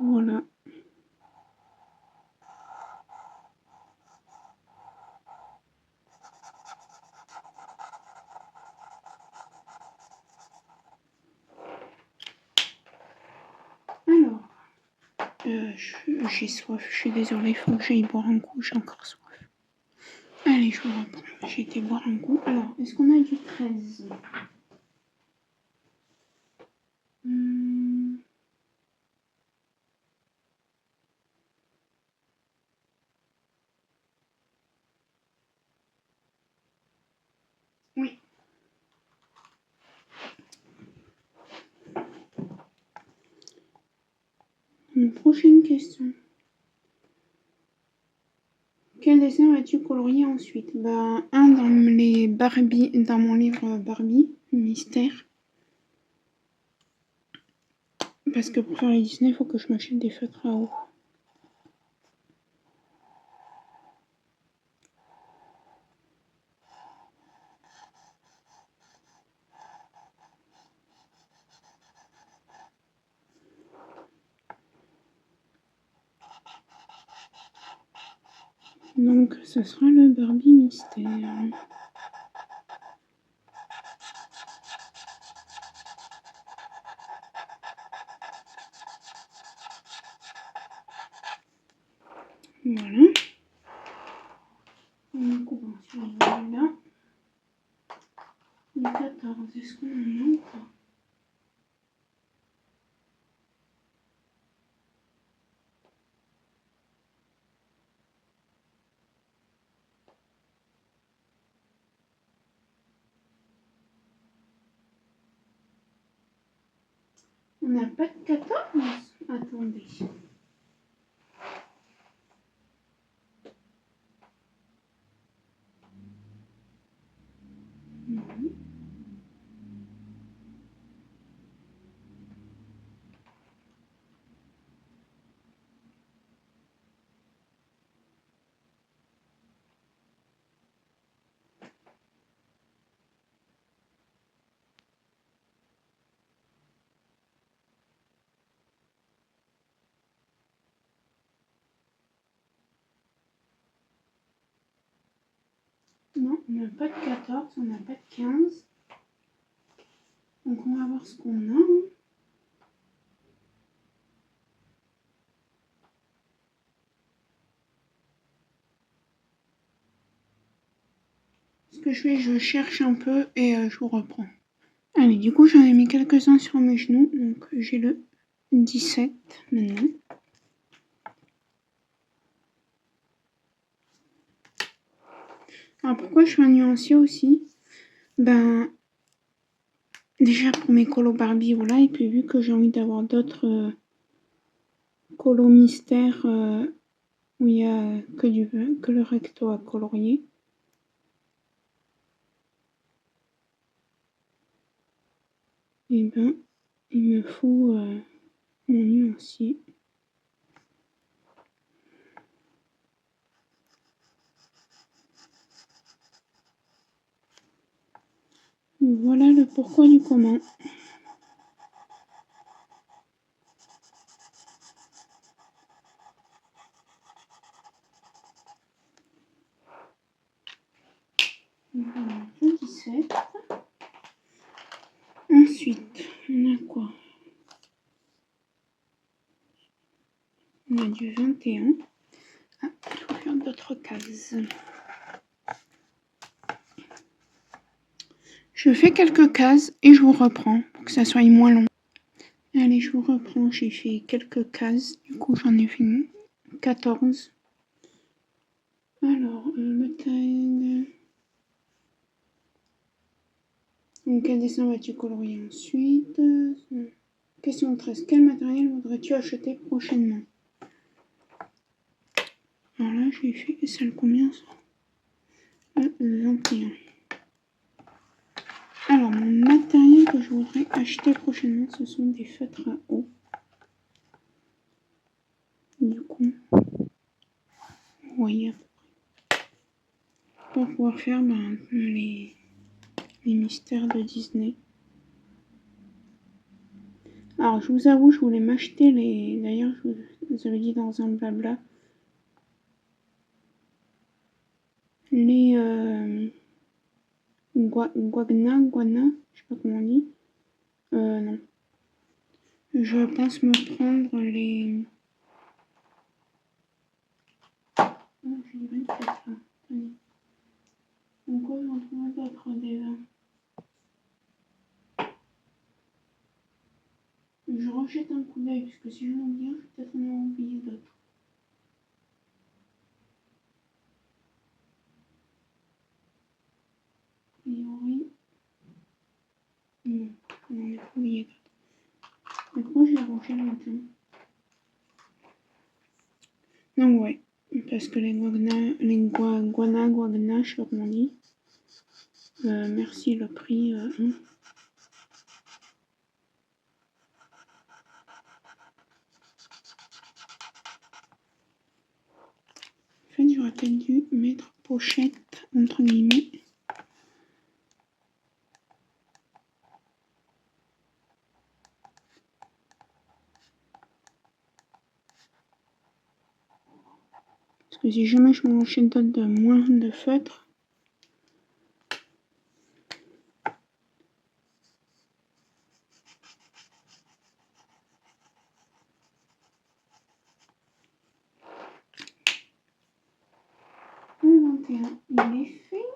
Voilà. Alors, j'ai soif, je suis désolée, il faut que j'aille boire un coup, j'ai encore soif. Allez, je vous reprends. J'ai été boire un coup. Alors, est-ce qu'on a du 13? Oui. Une prochaine question. Quel dessin vas-tu colorier ensuite? Ben, un dans les Barbie, dans mon livre Barbie, Mystère. Parce que pour faire les Disney, il faut que je m'achète des feutres à eau. Donc, ça sera le Barbie Mystère. Voilà. On commence sur là. Le 14, est-ce qu'on en a ou pas? On n'a pas de 14? Attendez. Non, on n'a pas de 14, on n'a pas de 15. Donc on va voir ce qu'on a. Ce que je fais, je cherche un peu et je vous reprends. Allez, du coup, j'en ai mis quelques-uns sur mes genoux. Donc j'ai le 17 maintenant. Alors pourquoi je fais un nuancier aussi? Ben, déjà pour mes colos Barbie, voilà. Et puis vu que j'ai envie d'avoir d'autres colos mystères où il n'y a que le recto à colorier. Et ben, il me faut mon nuancier. Voilà le pourquoi du comment. Voilà, le 17. Ensuite, on a quoi? On a du 21. Ah, il faut faire d'autres cases. Je fais quelques cases et je vous reprends pour que ça soit moins long. Allez, je vous reprends. J'ai fait quelques cases. Du coup, j'en ai fait 14. Alors, le tag. Donc, quel dessin vas-tu colorier ensuite? Question 13. Quel matériel voudrais-tu acheter prochainement? Alors là, j'ai fait celle combien ça? 21. Alors, mon matériel que je voudrais acheter prochainement, ce sont des feutres à eau. Du coup, vous voyez à peu près. Pour pouvoir faire les mystères de Disney. Alors, je vous avoue, je voulais m'acheter les... D'ailleurs, je vous avais dit dans un blabla. Les... Guana, je sais pas comment on dit. Non. Je pense me prendre les... Oh, j'ai 24 là. Allez. Donc, quoi, j'en trouve d'autres déjà. Je rejette un coup d'œil, parce que si je m'en viens, je vais peut-être en oublier d'autres. A priori, non, on n'en a pas oublié d'autres. Donc moi, je les refais maintenant. Donc ouais, parce que les guagna, je sais pas comment on dit. Merci le prix. En fait, j'aurais peut-être dû mettre pochette entre guillemets. Parce que si jamais je m'en achète d'autres de moins de feutres. Le 21, il est fait.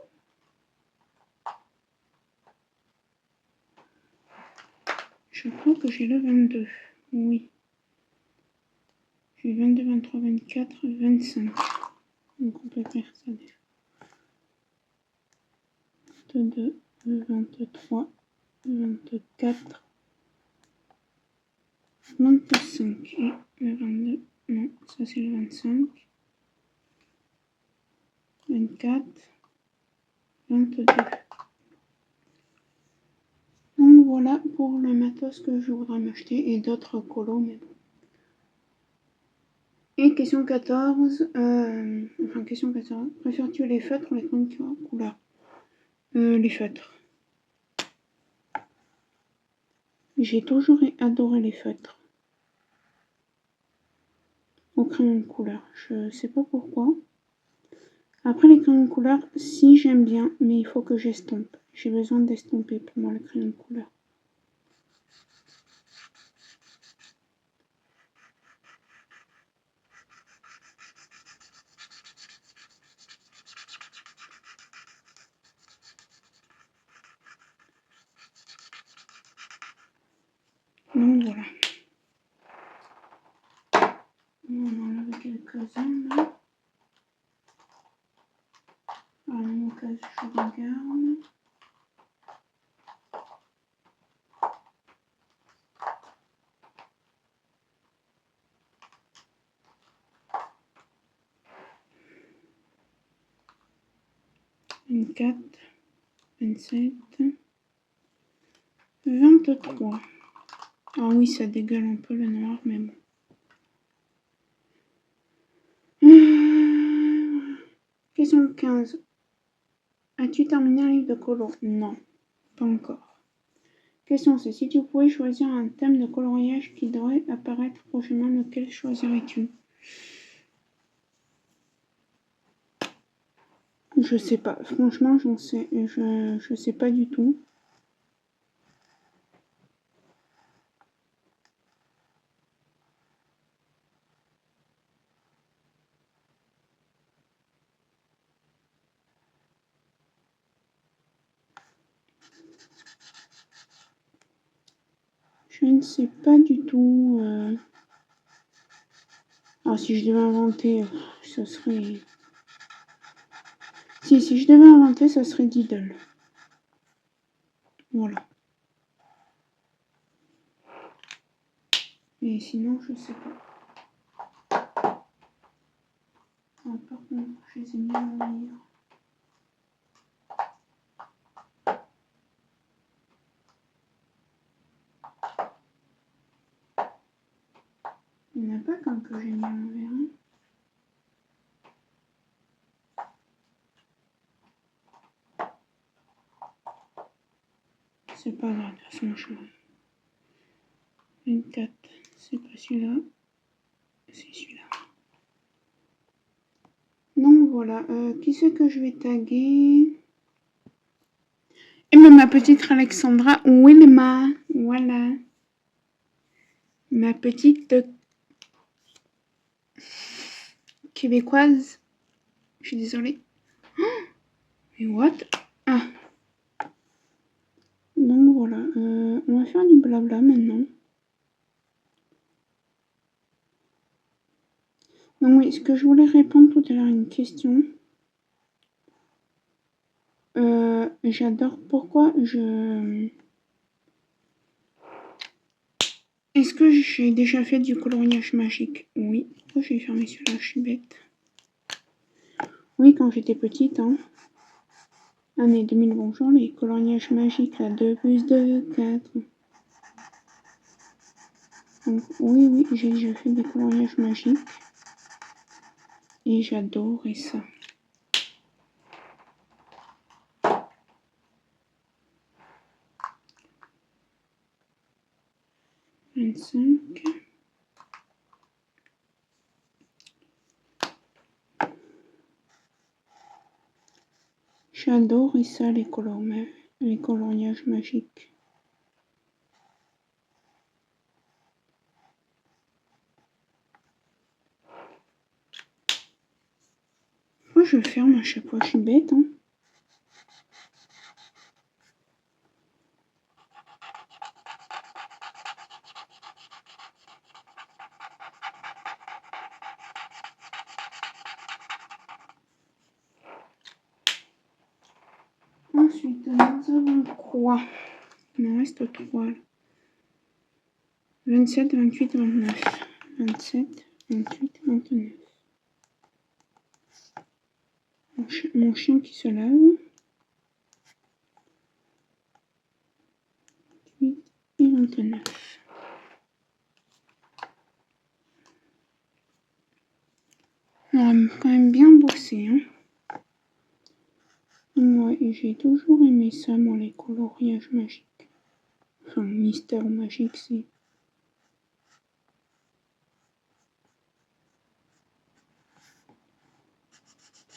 Je crois que j'ai le 22. Oui. J'ai 22, 23, 24, 25. Donc on peut faire ça déjà. 22, 23, 24, 25 et le 22. Non, ça c'est le 25. 24. 22. Donc voilà pour le matos que je voudrais m'acheter et d'autres colos, mais bon. Et question 14. Enfin, question 14. Préfères-tu les feutres ou les crayons couleur? Les feutres. J'ai toujours adoré les feutres. Aux crayons de couleur. Je sais pas pourquoi. Après les crayons de couleur, si j'aime bien, mais il faut que j'estompe. J'ai besoin d'estomper pour moi le crayon de couleur. Donc voilà. On en enlève quelques-uns là. À la même occasion, je regarde. « 24, 27, 23. Ah oui, ça dégueule un peu le noir, mais bon. Question 15. As-tu terminé un livre de colo? Non, pas encore. Question 16. Si tu pouvais choisir un thème de coloriage qui devrait apparaître prochainement, lequel choisirais-tu? Je sais pas. Franchement, je sais pas du tout. Je ne sais pas du tout. Alors, si je devais inventer, ce serait... Si je devais inventer, ça serait Diddle. Voilà. Et sinon, je sais pas. Ah, par contre, je les ai mis à lire. Il n'y en a pas qu'un que j'ai mis à l'envers. Hein. C'est pas grave, de toute façon, je... 24, c'est pas celui-là. C'est celui-là. Donc voilà, qui c'est que je vais taguer? Et bien ma petite Alexandra Wilma, voilà. Ma petite québécoise. Je suis désolée. Mais what? Ah. Donc voilà, on va faire du blabla maintenant. Donc oui, ce que je voulais répondre tout à l'heure à une question. J'adore. Pourquoi je... Est-ce que j'ai déjà fait du coloriage magique? Oui. Pourquoi j'ai fermé celui-là? Je suis bête. Oui, quand j'étais petite, hein. Année 2000, bonjour, les coloriages magiques, là, 2 plus 2, 4. Donc, oui, j'ai déjà fait des coloriages magiques. Et j'adorais ça. « 25. J'adorais ça, les coloriages magiques. Pourquoi je ferme à chaque fois? Je suis bête, hein. Ensuite, nous avons quoi? Il m'en reste 3. 27, 28, 29. 27, 28, 29. Mon chien qui se lave. 28 et 29. On a quand même bien bossé, hein. Ouais, et j'ai toujours aimé ça, moi, les coloriages magiques. Enfin, mystère magique, c'est...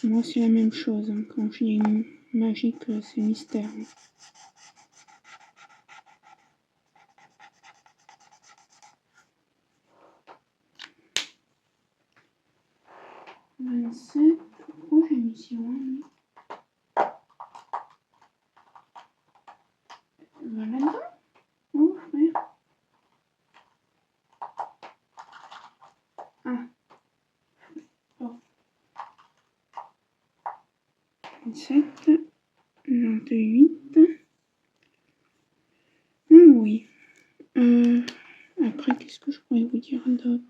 Moi, c'est la même chose, hein. Quand je dis magique, c'est mystère. 27, pourquoi j'ai mis si loin, lui? Là-dedans? Oh, frère. Ah. Oh. 27, 28. Oui. Après, qu'est-ce que je pourrais vous dire d'autre?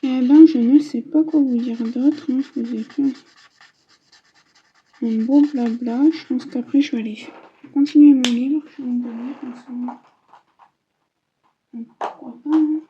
Eh ben, je ne sais pas quoi vous dire d'autre, hein. Je vous ai fait un beau blabla. Je pense qu'après, je vais aller continuer mon livre. Je vais me lire en ce moment. Donc, pourquoi pas, hein.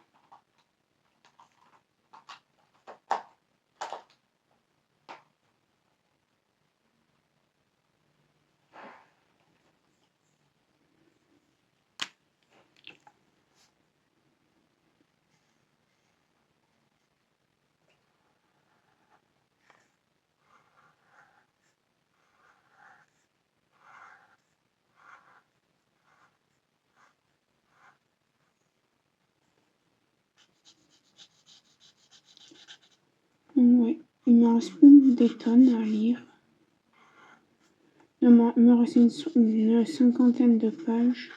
Ouais, il me reste plus des tonnes à lire. Il me reste une cinquantaine de pages.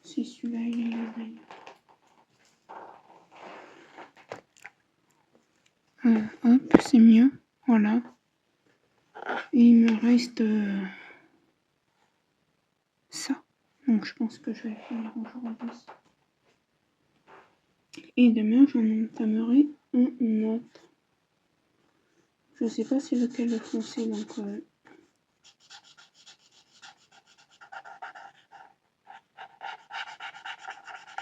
C'est celui-là, il est là d'ailleurs. Hop, c'est mieux. Voilà. Et il me reste ça. Donc je pense que je vais le finir aujourd'hui. Et demain, j'en entamerai un autre. Je sais pas c'est lequel le français, donc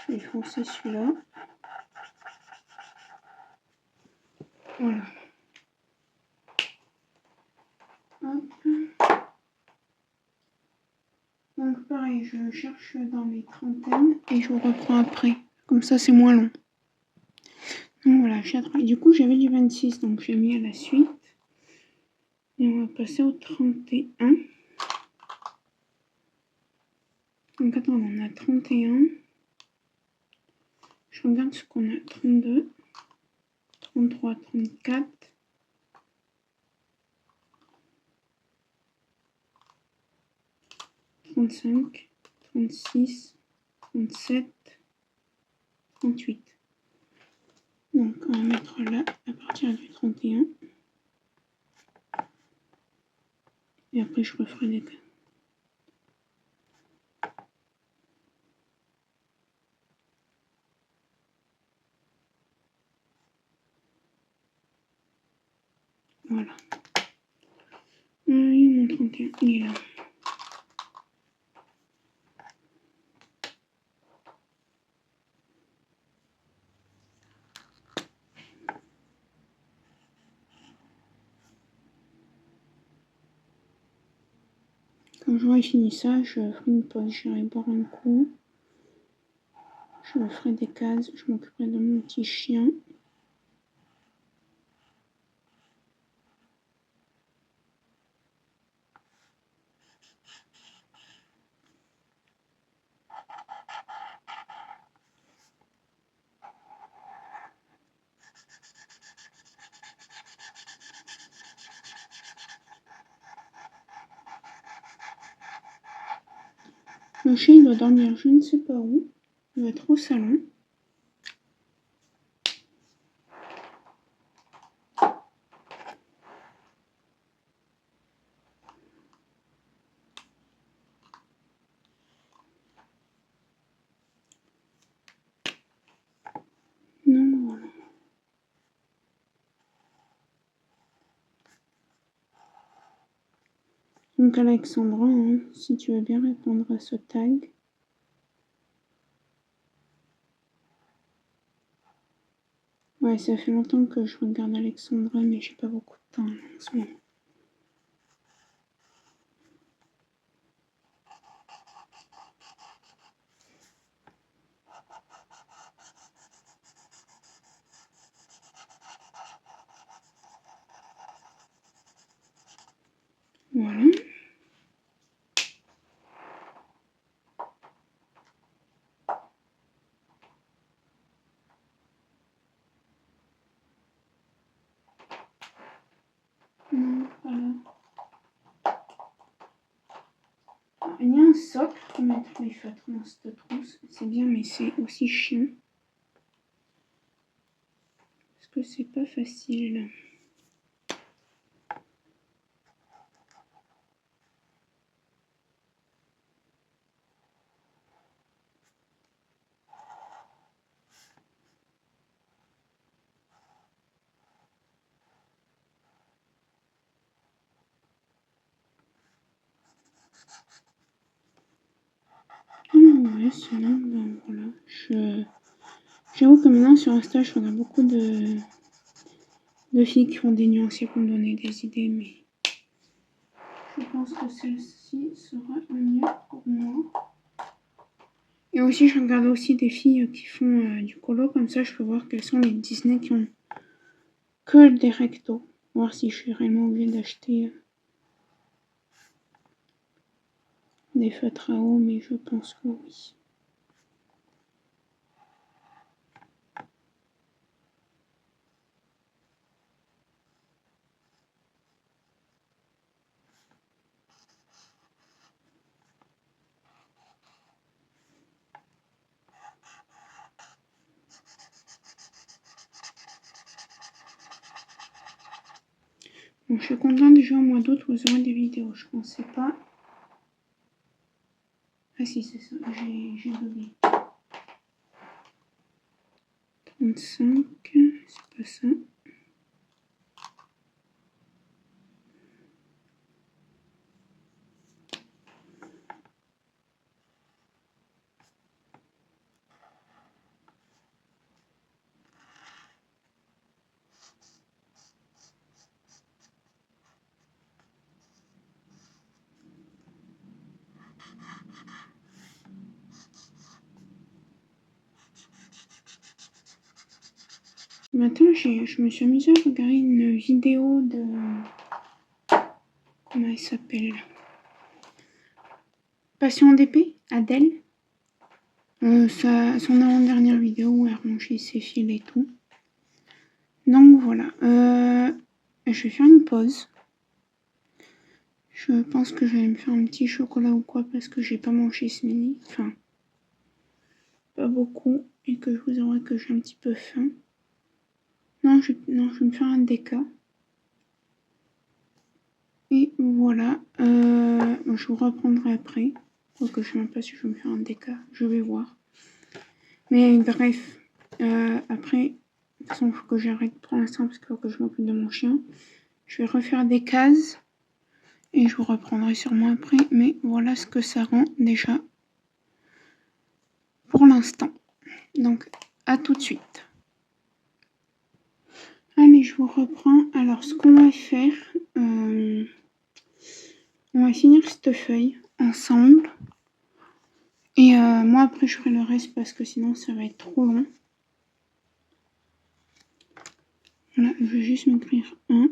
je vais foncer celui-là. Voilà. Hop. Donc pareil, je cherche dans les trentaines et je vous reprends après. Comme ça, c'est moins long. Donc voilà, du coup, j'avais du 26, donc j'ai mis à la suite. Et on va passer au 31. Donc attends, on a 31. Je regarde ce qu'on a. 32, 33, 34. 35, 36, 37, 38. Donc on va mettre là à partir du 31. Et après je referai des cas. Voilà. Il est mon 31, il est là. Quand j'aurai fini ça, je ferai une pause, j'irai boire un coup. Je me ferai des cases, je m'occuperai de mon petit chien. Le chien il doit dormir je ne sais pas où. Il doit être au salon. Non, voilà. Donc Alexandra, hein, si tu veux bien répondre à ce tag. Ouais, ça fait longtemps que je regarde Alexandra, mais j'ai pas beaucoup de temps en ce moment. Voilà. Non, voilà. Il y a un socle pour mettre les feutres dans cette trousse. C'est bien, mais c'est aussi chiant. Parce que c'est pas facile. Ouais, sinon, ben voilà. J'avoue que maintenant sur Insta, je regarde beaucoup de filles qui font des nuanciers pour me donner des idées, mais je pense que celle-ci sera le mieux pour moi. Et aussi, je regarde aussi des filles qui font du colo, comme ça je peux voir quels sont les Disney qui ont que des rectos. Voir si je suis réellement obligée d'acheter des feutres à eau, mais je pense que oui. Bon, je suis contente déjà au mois d'août, vous aurez des vidéos. Je pensais pas. Ah si, c'est ça, j'ai bugué. 35, c'est pas ça. Maintenant, je me suis amusée à regarder une vidéo de... Comment elle s'appelle? Passion d'épée, Adèle. Son avant-dernière vidéo où elle rangeait ses fils et tout. Donc voilà. Je vais faire une pause. Je pense que je vais me faire un petit chocolat ou quoi parce que j'ai pas mangé ce midi. Enfin, pas beaucoup. Et que je vous avouerai que j'ai un petit peu faim. Non, je vais me faire un déca. Et voilà. Je vous reprendrai après. Quoique je sais même pas si je vais me faire un déca. Je vais voir. Mais bref. Après, de toute façon, il faut que j'arrête pour l'instant parce qu'il faut que je m'occupe de mon chien. Je vais refaire des cases. Et je vous reprendrai sûrement après. Mais voilà ce que ça rend déjà. Pour l'instant. Donc, à tout de suite. Allez, je vous reprends. Alors, ce qu'on va faire, on va finir cette feuille ensemble. Et moi, après, je ferai le reste parce que sinon, ça va être trop long. Voilà, je vais juste m'écrire 1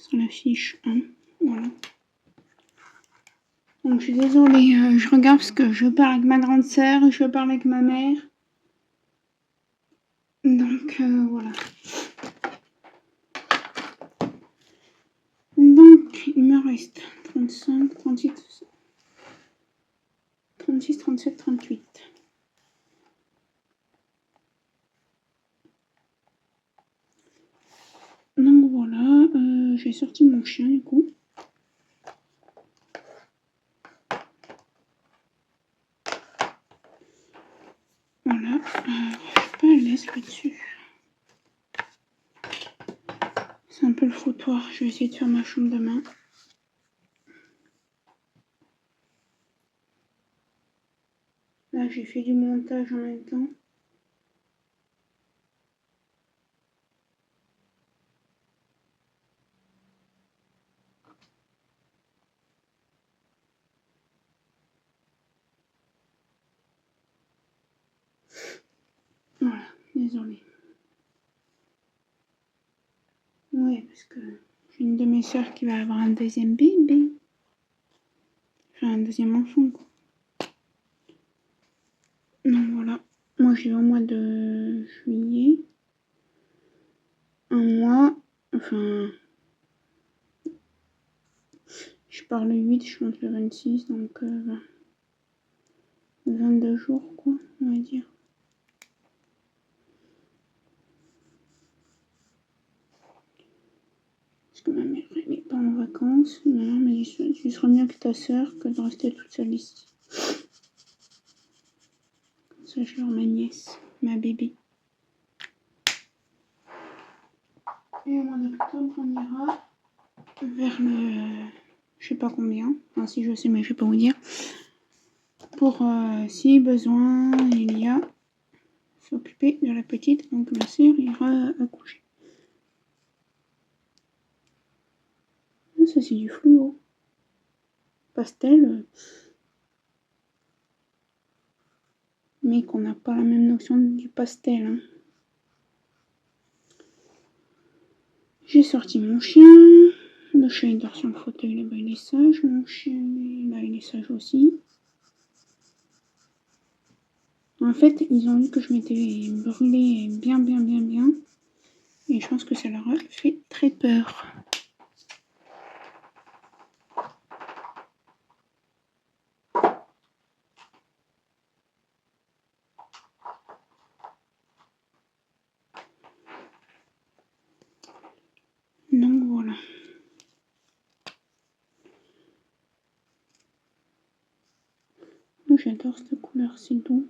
sur la fiche 1. Voilà. Donc, je suis désolée, je regarde parce que je parle avec ma grande sœur, je parle avec ma mère. Donc, voilà. Donc, il me reste 35, 38, j'ai sorti mon chien du coup. Voilà, je suis pas à l'aise là-dessus. C'est un peu le foutoir, je vais essayer de faire ma chambre demain. Là j'ai fait du montage en même temps. Voilà, désolée. Ouais, parce que j'ai une de mes sœurs qui va avoir un deuxième bébé. Enfin, un deuxième enfant, quoi. Donc voilà, moi j'y vais au mois de juillet. Un mois, enfin... Je pars le 8, je rentre le 26, donc 22 jours, quoi, on va dire. Parce que ma mère, elle n'est pas en vacances. Ma mère m'a dit, tu seras mieux que ta sœur que de rester toute seule ici. Comme ça, je vais voir ma nièce, ma bébé. Et au mois d'octobre, on ira vers le... Je sais pas combien. Enfin, si je sais, mais je vais pas vous dire. Pour, si besoin, il y a... s'occuper de la petite, donc ma sœur ira accoucher. Ça, c'est du fluo. Pastel. Mais qu'on n'a pas la même notion du pastel. Hein. J'ai sorti mon chien. Le chat il dort sur le fauteuil, là-bas il est sage. Mon chien, là il est sage aussi. En fait, ils ont vu que je m'étais brûlée bien. Et je pense que ça leur a fait très peur. Donc voilà. Moi j'adore cette couleur, c'est doux.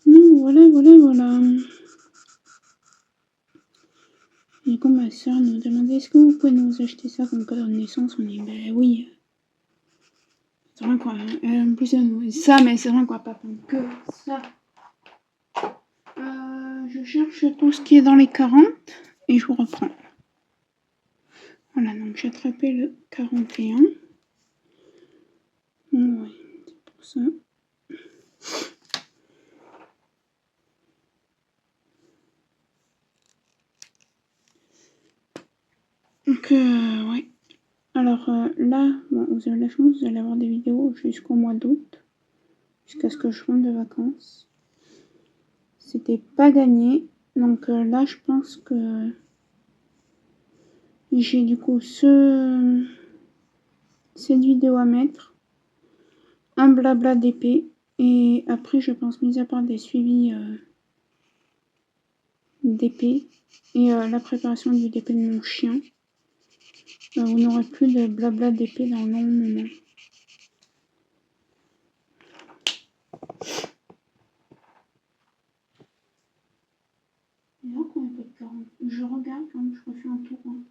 Donc voilà. Et quand ma soeur nous demandait est-ce que vous pouvez nous acheter ça comme cadeau de naissance, on dit ben oui. C'est vrai quoi. En plus elle nous dit ça, mais c'est vrai qu'on va pas prendre que ça. Je cherche tout ce qui est dans les 40 et je vous reprends. Voilà, donc j'ai attrapé le 41. Ouais, c'est pour ça. Donc, ouais. Alors là, bon, vous avez la chance, vous allez avoir des vidéos jusqu'au mois d'août, jusqu'à ce que je rentre de vacances. C'était pas gagné. Donc là, je pense que j'ai du coup cette vidéo à mettre, un blabla d'épée, et après, je pense, mis à part des suivis d'épée et la préparation du DP de mon chien, vous n'aurez plus de blabla d'épée dans le long moment. Il y a combien de 40 ? Je regarde quand je refais un tour. Hein.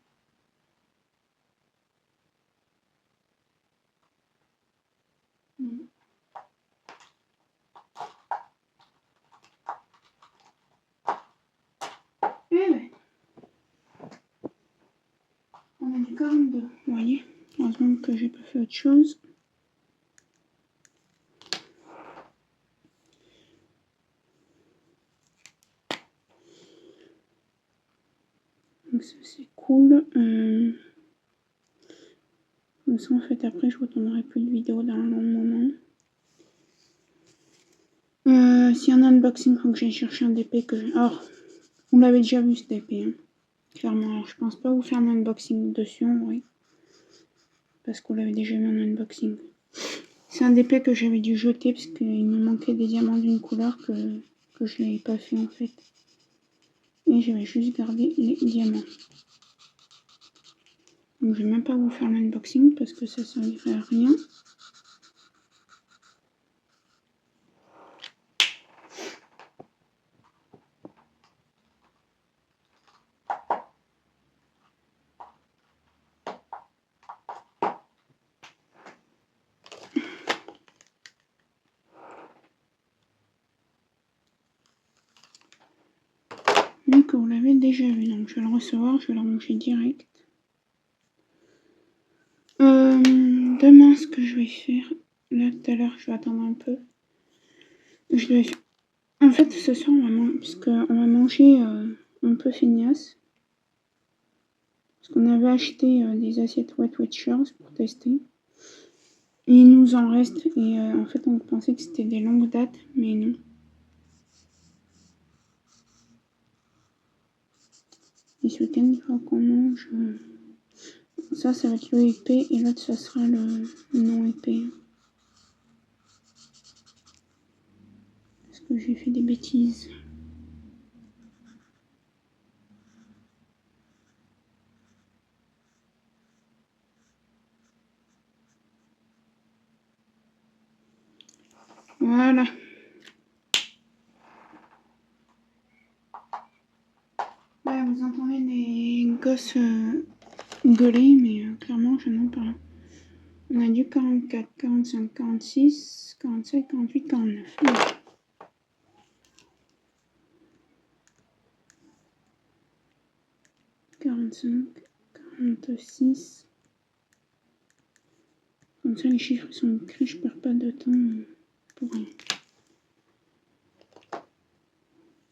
Eh ouais. On a du 42, vous voyez. Heureusement que j'ai pas fait autre chose. Donc ça c'est cool. Comme ça en fait après je vous tournerai plus de vidéos dans un long moment. S'il y a un unboxing, il faut que j'aille chercher un DP que... Alors, vous l'avez déjà vu ce DP, hein, clairement. Alors je pense pas vous faire un unboxing dessus, oui. Parce que vous l'avez déjà vu en unboxing. C'est un d'épée que j'avais dû jeter parce qu'il me manquait des diamants d'une couleur que je l'avais pas fait en fait. Et j'avais juste gardé les diamants. Donc je vais même pas vous faire l'unboxing parce que ça servirait à rien. Vu que vous l'avez déjà vu, donc je vais le recevoir, je vais le ranger direct. Demain, ce que je vais faire, là tout à l'heure, je vais attendre un peu. En fait, ce soir, on va manger un peu feignasse. Parce qu'on avait acheté des assiettes Wet Watchers pour tester. Et il nous en reste. Et en fait, on pensait que c'était des longues dates, mais non. Et ce week-end, il faut qu'on mange. Ça va être le épais et l'autre, ça sera le non épais. Parce que j'ai fait des bêtises. Voilà. Ouais, vous entendez les gosses gueuler, mais clairement, je n'en parle. On a du 44, 45, 46, 47, 48, 49. Ouais. 45, 46. Comme ça, les chiffres sont écrits, je perds pas de temps pour rien.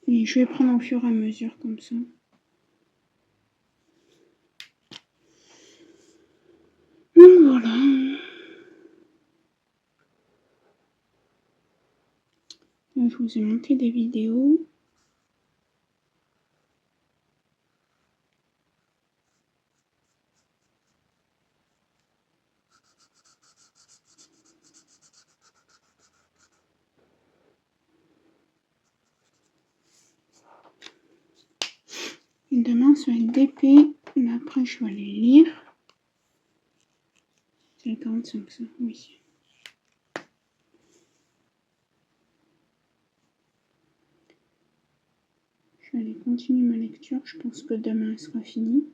Et je vais prendre au fur et à mesure, comme ça. Donc voilà. Là, je vous ai monté des vidéos. Et demain, ça va être d'épée. Mais après, je vais aller lire. C'est le 45, ça, oui. Je vais aller continuer ma lecture. Je pense que demain, elle sera finie.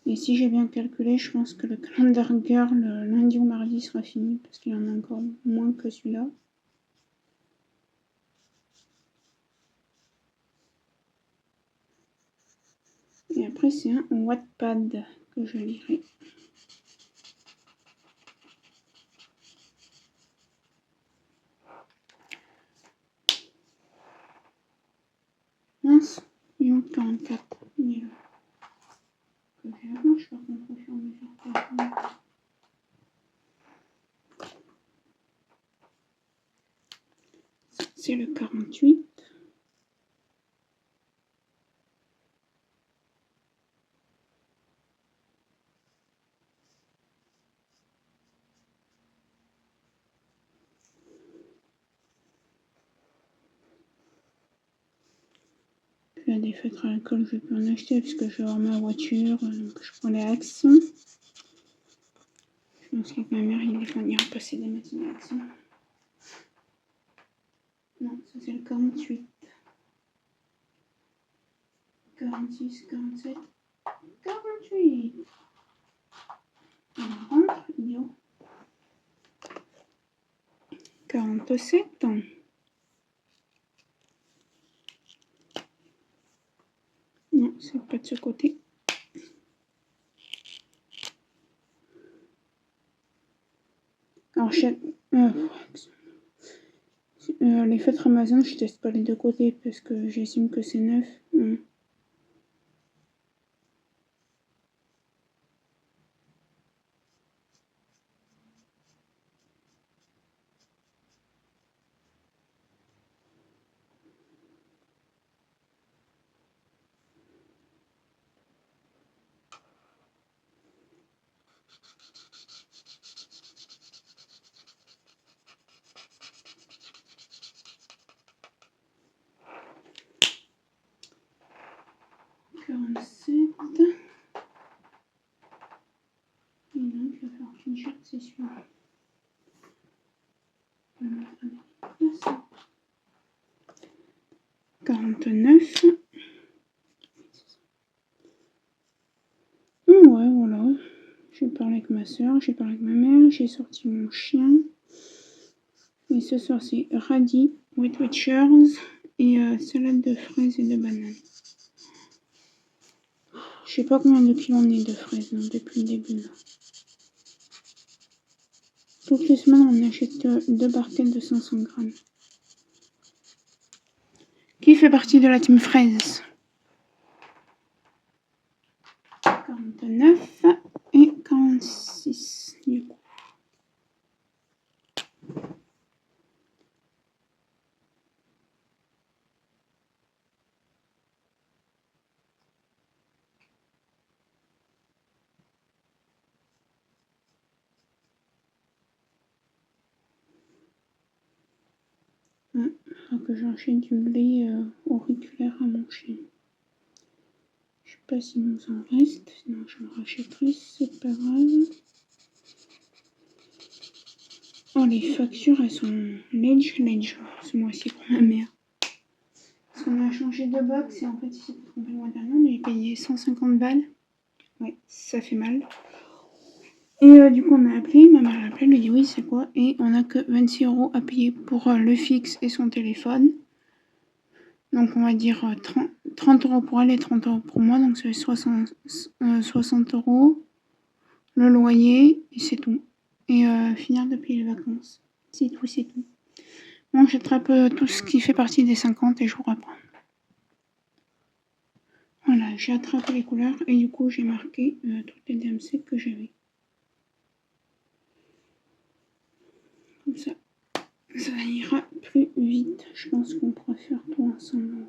Et si j'ai bien calculé, je pense que le Calendar Girl, lundi ou mardi, sera fini. Parce qu'il y en a encore moins que celui-là. Et après, c'est un Wattpad que je lirai. Mince, il manque 44. Mais que j'ai avant, je peux contre sur mesure. C'est le 48. Il y a des feutres à alcool, je peux en acheter puisque je vais avoir ma voiture, donc je prends les axes. Je pense qu'avec ma mère, il ira passer des matinées axes. Non, ça c'est le 48. 46, 47, 48. On rentre, idiot. 47. Non, c'est pas de ce côté. Alors, les feutres Amazon, je teste pas les deux côtés parce que j'estime que c'est neuf. 47. Et donc, il va falloir que une charte, c'est celui-là. On va mettre avec ça. 49. Ouais, voilà. J'ai parlé avec ma soeur, j'ai parlé avec ma mère, j'ai sorti mon chien. Et ce soir, c'est radis, Weight Watchers et salade de fraises et de bananes. Je sais pas combien de kilos on est de fraises hein, depuis le début. Là. Toutes les semaines, on achète 2 barquettes de 500 grammes. Qui fait partie de la team fraises? 49 et 46 du coup. Il faut que j'enchaîne du blé auriculaire à mon chien. Je sais pas s'il nous en reste, sinon je le rachèterai, c'est pas grave. Oh, les factures, elles sont ledge ce mois-ci pour ma mère. Parce qu'on a changé de box et en fait, il s'est trompé le mois dernier, on avait payé 150 balles. Ouais, ça fait mal. Et du coup, on a appelé, ma mère a appelé, elle lui dit oui, c'est quoi? Et on a que 26 € à payer pour le fixe et son téléphone. Donc, on va dire 30 € pour elle et 30 € pour moi, donc ça fait 60 €. Le loyer, et c'est tout. Et finir de payer les vacances. C'est tout, c'est tout. Bon, j'attrape tout ce qui fait partie des 50 et je vous reprends. Voilà, j'ai attrapé les couleurs et du coup, j'ai marqué toutes les DMC que j'avais. Comme ça, ça ira plus vite. Je pense qu'on pourra faire tout ensemble.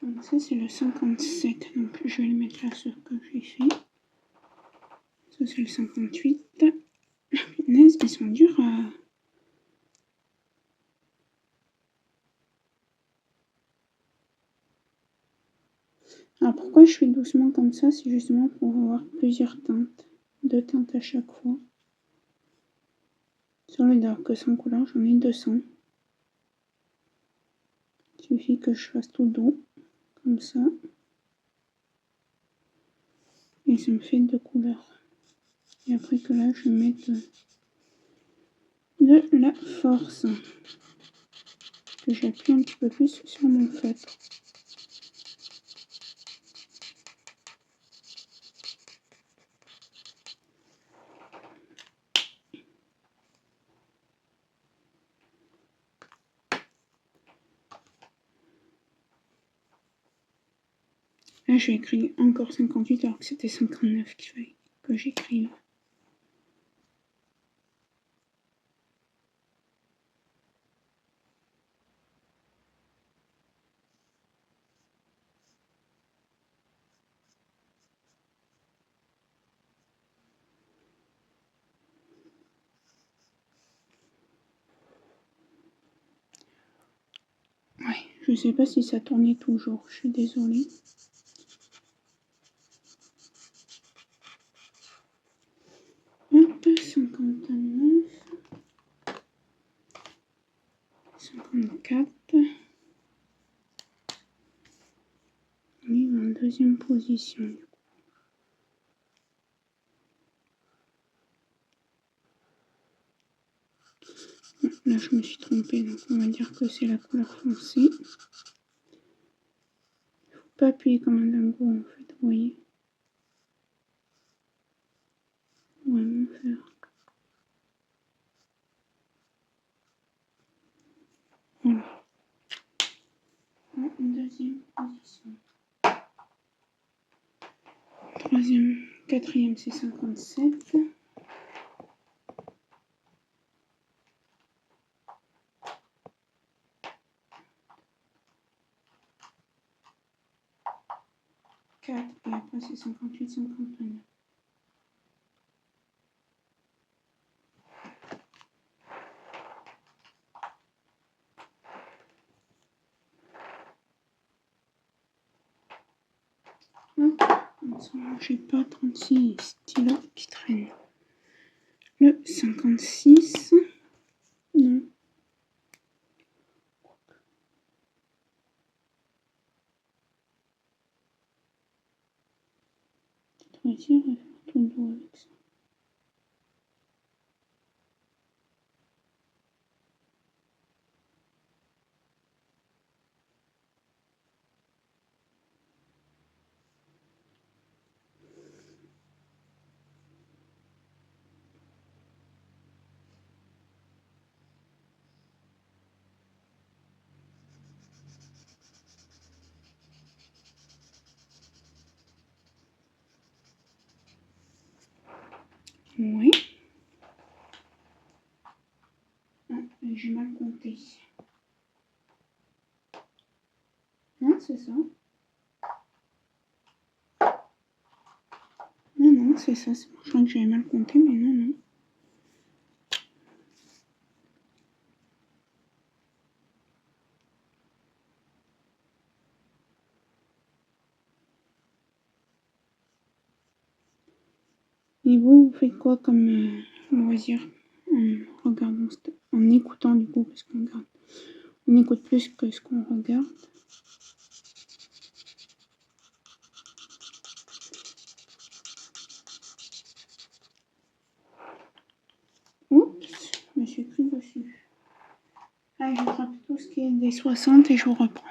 Donc ça c'est le 57, donc je vais le mettre là sur ce que j'ai fait. Ça c'est le 58. Punaise, ils sont durs à... Alors pourquoi je fais doucement comme ça? C'est justement pour avoir plusieurs teintes. 2 teintes à chaque fois. Sur le dark que 100 couleurs, j'en ai 200. Il suffit que je fasse tout doux, comme ça. Et ça me fait 2 couleurs. Et après que là, je vais mettre de la force. Que j'appuie un petit peu plus sur mon feutre. Là, j'ai écrit encore 58 alors que c'était 59 qu'il fallait que j'écrive. Ouais, je sais pas si ça tournait toujours, je suis désolée. Hop, 59, 54. On est en deuxième position. Là, je me suis trompée, donc on va dire que c'est la couleur foncée. Il ne faut pas appuyer comme un dingo, en fait, vous voyez. Vraiment faire. Voilà. En deuxième position. troisième, quatrième, c'est 57. Et après c'est 58, 59. J'ai pas 36 stylos qui traînent. Le 56, non. Peut-être réussir à faire tout le dos avec ça. Oui. Ah, j'ai mal compté. Non, c'est ça. Non, c'est ça. Je crois que j'avais mal compté, mais non. Et vous faites quoi comme loisir en regardant, en écoutant du coup, parce qu'on regarde. On écoute plus que ce qu'on regarde. Oups, je me suis pris dessus. Allez, je rattrape tout ce qui est des 60 et je vous reprends.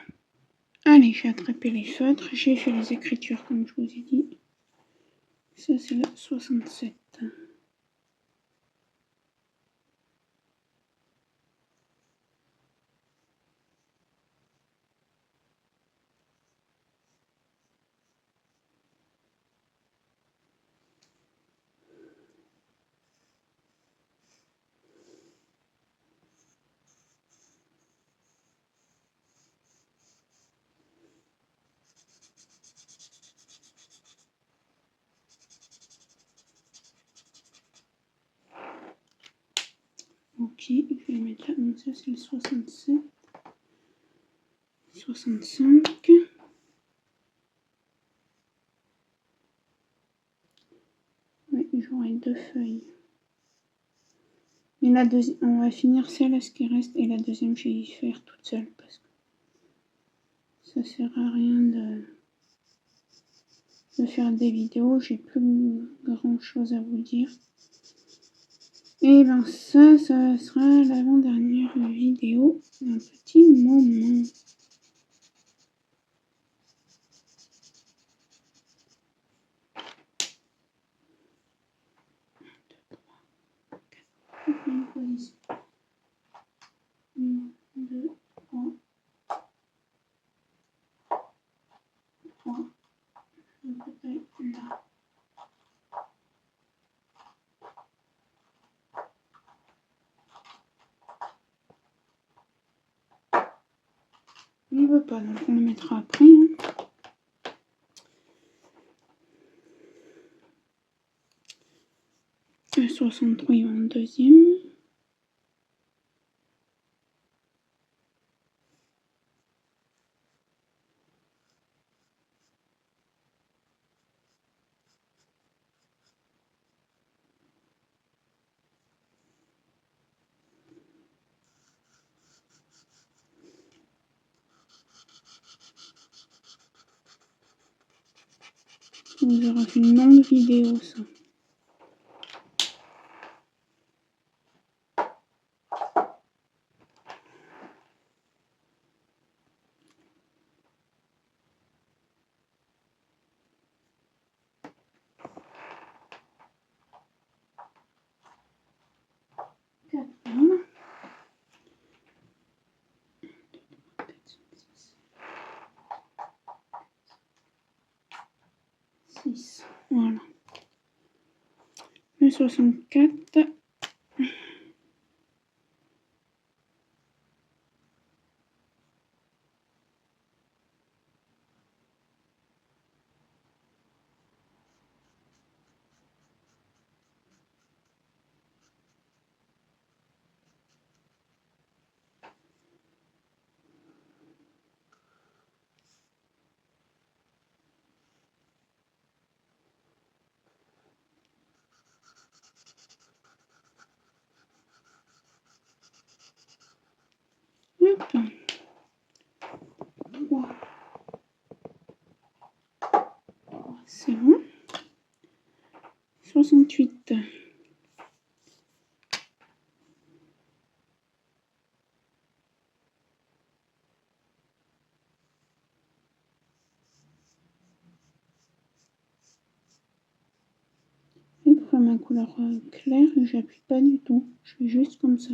Allez, j'ai attrapé les feutres, j'ai fait les écritures comme je vous ai dit. Ça, c'est le 67. Ok, je vais mettre là. Donc ça, c'est le 67. 65. Oui, j'aurai 2 feuilles. Mais la deuxième, on va finir celle ce qui reste et la deuxième, je vais y faire toute seule parce que ça sert à rien de faire des vidéos. J'ai plus grand chose à vous dire. Et ben ça sera l'avant-dernière vidéo d'un petit moment. Une position. 1, 2, 3. 3. Peut-être là. Il veut pas, donc on le mettra après. Hein. Le 63 en deuxième. On aura fait une longue vidéo ça. Voilà. 6. Voilà. Le 64. Hop. 3. C'est bon. 68. Et pour faire ma couleur claire, j'appuie pas du tout. Je fais juste comme ça.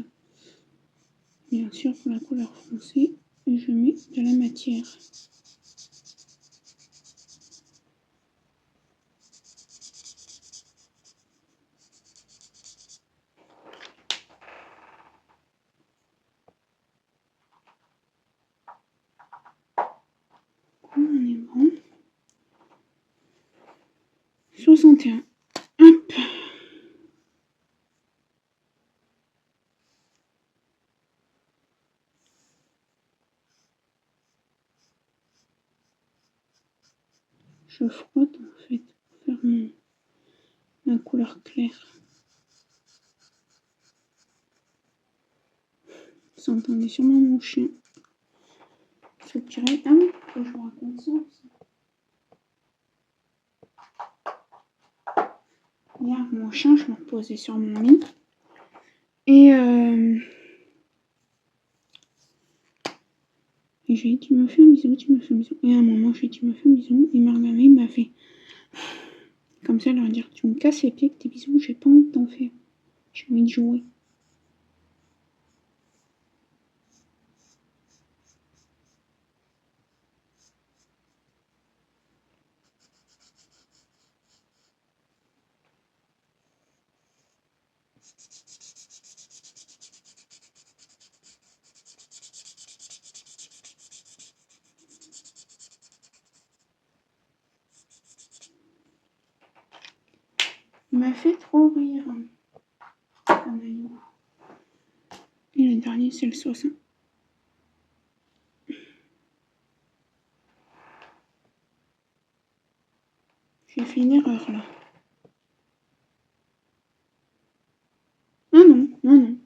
Bien sûr, pour la couleur foncée, je mets de la matière. On est bon. 61. Hop. Je frotte en fait pour faire ma couleur claire. Vous entendez sûrement mon chien. Il faut que tu règles. Ah oui, faut que je vous raconte ça aussi. Hier, mon chien, je me reposais sur mon lit. Et j'ai dit, tu me fais un bisou, tu me fais un bisou. Et à un moment, j'ai dit, tu me fais un bisou. Il m'a regardé, il m'a fait comme ça, leur dire, tu me casses les pieds avec tes bisous, j'ai pas envie de t'en faire. J'ai envie de jouer. Il m'a fait trop rire. Et le dernier, c'est le 60. J'ai fait une erreur là. Ah non, non, non.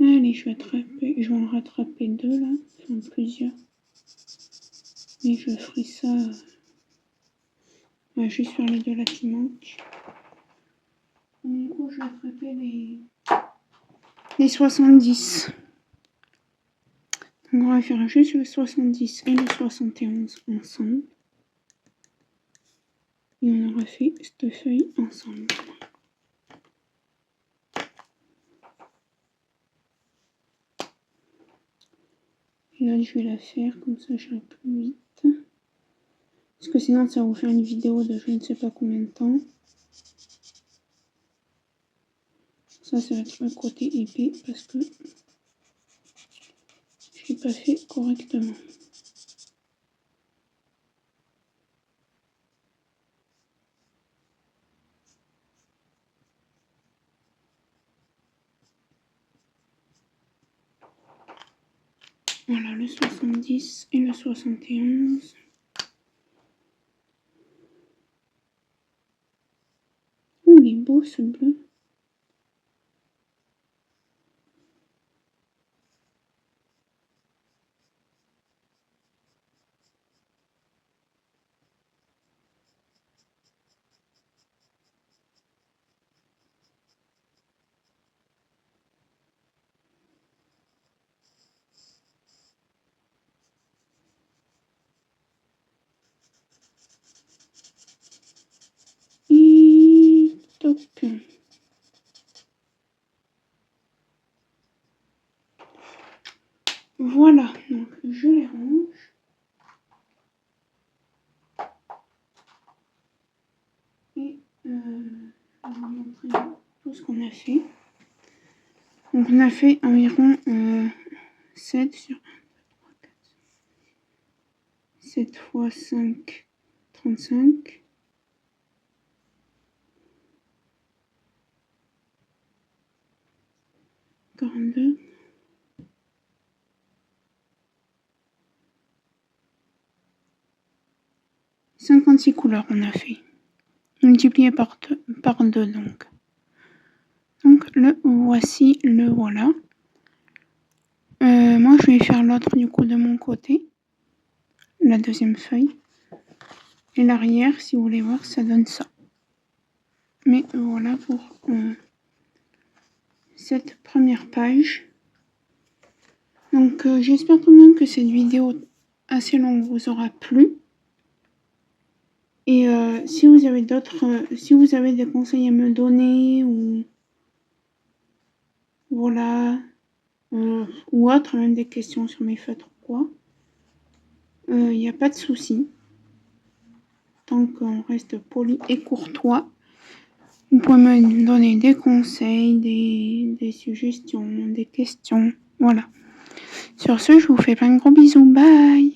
Allez, je vais en rattraper deux là, enfin plusieurs. Et je ferai ça juste sur les deux là qui manquent. Du coup, je vais attraper les 70. Donc on va faire juste le 70 et le 71 ensemble. Et on aura fait cette feuille ensemble. Et là, je vais la faire comme ça, j'irai plus vite. Parce que sinon, ça va vous faire une vidéo de je ne sais pas combien de temps. Ça va être le côté épais parce que je l'ai pas fait correctement. Voilà, le 70 et le 71. Oh, il est beau ce bleu. ce qu'on a fait. Donc on a fait environ 7 sur 1, 2, 3, 4, 7 fois 5, 35. 42. 56 couleurs on a fait. Multiplié par 2 donc. Donc le voici, le voilà. Moi je vais faire l'autre du coup de mon côté. La deuxième feuille. Et l'arrière, si vous voulez voir, ça donne ça. Mais voilà pour cette première page. Donc j'espère tout de même que cette vidéo assez longue vous aura plu. Et si vous avez si vous avez des conseils à me donner ou voilà, ou autre, même des questions sur mes feutres ou quoi, il n'y a pas de souci. Tant qu'on reste poli et courtois, vous pouvez me donner des conseils, des suggestions, des questions, voilà. Sur ce, je vous fais plein de gros bisous, bye!